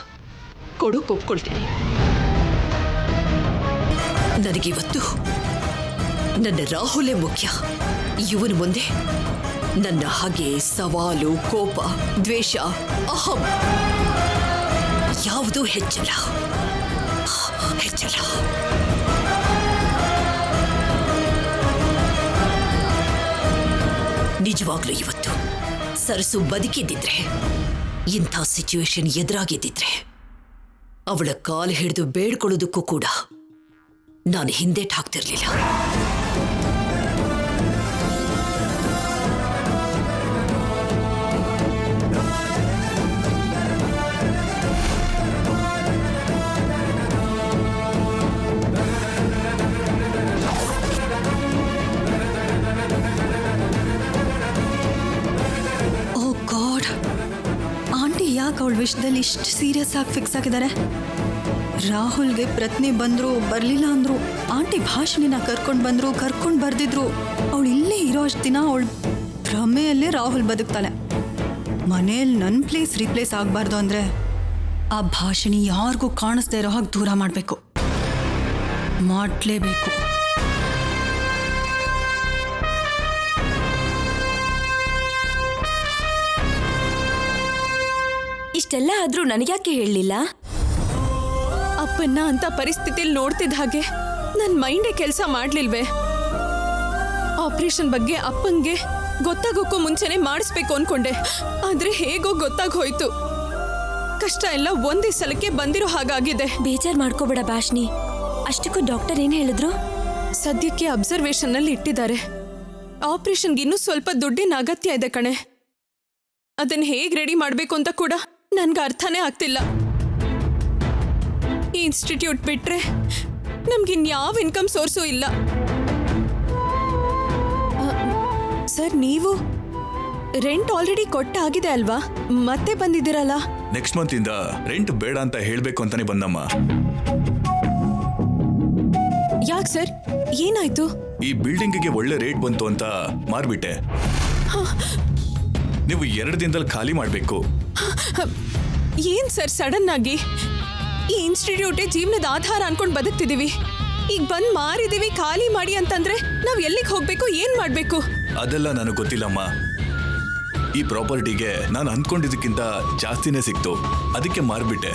[SPEAKER 1] ಕೊಡೋಕೆ ಒಪ್ಕೊಳ್ತೀನಿ. ನನಗಿವತ್ತು ನನ್ನ ರಾಹುಲೇ ಮುಖ್ಯ. ಇವನು ಮುಂದೆ ನನ್ನ ಹಾಗೆ ಸವಾಲು, ಕೋಪ, ದ್ವೇಷ, ಅಹಂ ಯಾವುದೂ ಹೆಚ್ಚಲ್ಲ. ನಿಜವಾಗ್ಲೂ ಇವತ್ತು ಸರಸು ಬದುಕಿದ್ದಿದ್ರೆ, ಇಂಥ ಸಿಚುವೇಶನ್ ಎದುರಾಗಿದ್ದಿದ್ರೆ ಅವಳ ಕಾಲು ಹಿಡಿದು ಬೇಡ್ಕೊಳ್ಳೋದಕ್ಕೂ ಕೂಡ ನಾನು ಹಿಂದೇಟ್ ಹಾಕ್ತಿರ್ಲಿಲ್ಲ.
[SPEAKER 7] ಯಾಕೆ ಅವಳ ವಿಷಯದಲ್ಲಿ ಇಷ್ಟು ಸೀರಿಯಸ್ ಆಗಿ ಫಿಕ್ಸ್ ಆಗಿದ್ದಾರೆ? ರಾಹುಲ್ಗೆ ಪ್ರಜ್ಞೆ ಬಂದ್ರು ಬರಲಿಲ್ಲ ಅಂದ್ರು, ಆಂಟಿ ಭಾಷಣಿನ ಕರ್ಕೊಂಡು ಬರ್ದಿದ್ರು, ಅವಳು ಇಲ್ಲೇ ಇರೋ ಅಷ್ಟು ದಿನ ಅವಳ ಭ್ರಮೆಯಲ್ಲೇ ರಾಹುಲ್ ಬದುಕ್ತಾಳೆ. ಮನೇಲಿ ನನ್ನ ಪ್ಲೇಸ್ ರೀಪ್ಲೇಸ್ ಆಗಬಾರ್ದು ಅಂದರೆ ಆ ಭಾಷಣಿ ಯಾರಿಗೂ ಕಾಣಿಸ್ದೇ ಇರೋ ಹಾಗೆ ದೂರ ಮಾಡಬೇಕು, ಮಾಡಲೇಬೇಕು.
[SPEAKER 2] ಇಷ್ಟೆಲ್ಲ ಆದ್ರೂ ನನಗ್ಯಾಕೆ ಹೇಳಲಿಲ್ಲ?
[SPEAKER 8] ಅಪ್ಪನ್ನ ಅಂತ ಪರಿಸ್ಥಿತಿಲಿ ನೋಡ್ತಿದ್ದ ಹಾಗೆ ನನ್ನ ಮೈಂಡೇ ಕೆಲಸ ಮಾಡ್ಲಿಲ್ವೇ? ಆಪರೇಷನ್ ಬಗ್ಗೆ ಅಪ್ಪಂಗೆ ಗೊತ್ತಾಗೋಕ್ಕೂ ಮುಂಚೆನೆ ಮಾಡಿಸ್ಬೇಕು ಅನ್ಕೊಂಡೆ, ಆದ್ರೆ ಹೇಗೋ ಗೊತ್ತಾಗೋಯ್ತು. ಕಷ್ಟ ಎಲ್ಲ ಒಂದೇ ಸಲಕ್ಕೆ ಬಂದಿರೋ ಹಾಗಾಗಿದೆ.
[SPEAKER 2] ಬೇಜಾರ್ ಮಾಡ್ಕೋಬೇಡ ಭಾಷಿಣಿ. ಅಷ್ಟಕ್ಕೂ ಡಾಕ್ಟರ್ ಏನ್ ಹೇಳಿದ್ರು?
[SPEAKER 8] ಸದ್ಯಕ್ಕೆ ಅಬ್ಸರ್ವೇಷನ್ ನಲ್ಲಿ ಇಟ್ಟಿದ್ದಾರೆ. ಆಪರೇಷನ್ಗೆ ಇನ್ನೂ ಸ್ವಲ್ಪ ದುಡ್ಡಿನ ಅಗತ್ಯ ಇದೆ ಕಣೆ. ಅದನ್ನ ಹೇಗ್ ರೆಡಿ ಮಾಡ್ಬೇಕು ಅಂತ ಕೂಡ ನನ್ಗೆ ಅರ್ಥನೇ ಆಗ್ತಿಲ್ಲ. ಈ ಇನ್ಸ್ಟಿಟ್ಯೂಟ್ ಬಿಟ್ರೆ ನಮ್ಗಿನ್ಯಾವ ಇನ್ಕಮ್ ಸೋರ್ಸು ಇಲ್ಲ. ಸರ್, ನೀವು ರೆಂಟ್ ಆಲ್ರೆಡಿ ಕೊಟ್ಟಾಗಿದೆ ಅಲ್ವಾ? ಮತ್ತೆ ಬಂದಿದ್ದೀರಲ್ಲ?
[SPEAKER 11] ನೆಕ್ಸ್ಟ್ ಮಂತ್ ಇಂದ ರೆಂಟ್ ಬೇಡ ಅಂತ ಹೇಳ್ಬೇಕು ಅಂತಾನೆ ಬಂದಮ್ಮ.
[SPEAKER 8] ಯಾಕೆ ಸರ್, ಏನಾಯ್ತು?
[SPEAKER 11] ಈ ಬಿಲ್ಡಿಂಗಿಗೆ ಒಳ್ಳೆ ರೇಟ್ ಬಂತು ಅಂತ ಮಾರ್ಬಿಟ್ಟೆ. ನೀವು 2 ದಿನದಲ್ಲಿ ಖಾಲಿ ಮಾಡಬೇಕು.
[SPEAKER 8] ಏನ್ ಸರ್ ಸಡನ್ ಆಗಿ? ಈ ಇನ್ಸ್ಟಿಟ್ಯೂಟೇ ಜೀವನದ ಆಧಾರ ಅನ್ಕೊಂಡು ಬದುಕ್ತಿದೀವಿ. ಈಗ ಬಂದ್ ಮಾರಿದೀವಿ, ಖಾಲಿ ಮಾಡಿ ಅಂತಂದ್ರೆ ನಾವ್ ಎಲ್ಲಿಗೆ ಹೋಗ್ಬೇಕು, ಏನ್ ಮಾಡ್ಬೇಕು?
[SPEAKER 11] ಅದೆಲ್ಲ ನನಗೆ ಗೊತ್ತಿಲ್ಲಮ್ಮ. ಈ ಪ್ರಾಪರ್ಟಿಗೆ ನಾನು ಅಂದ್ಕೊಂಡಿದ್ದಕ್ಕಿಂತ ಜಾಸ್ತಿನೇ ಸಿಕ್ತು, ಅದಕ್ಕೆ ಮಾರ್ಬಿಟ್ಟೆ.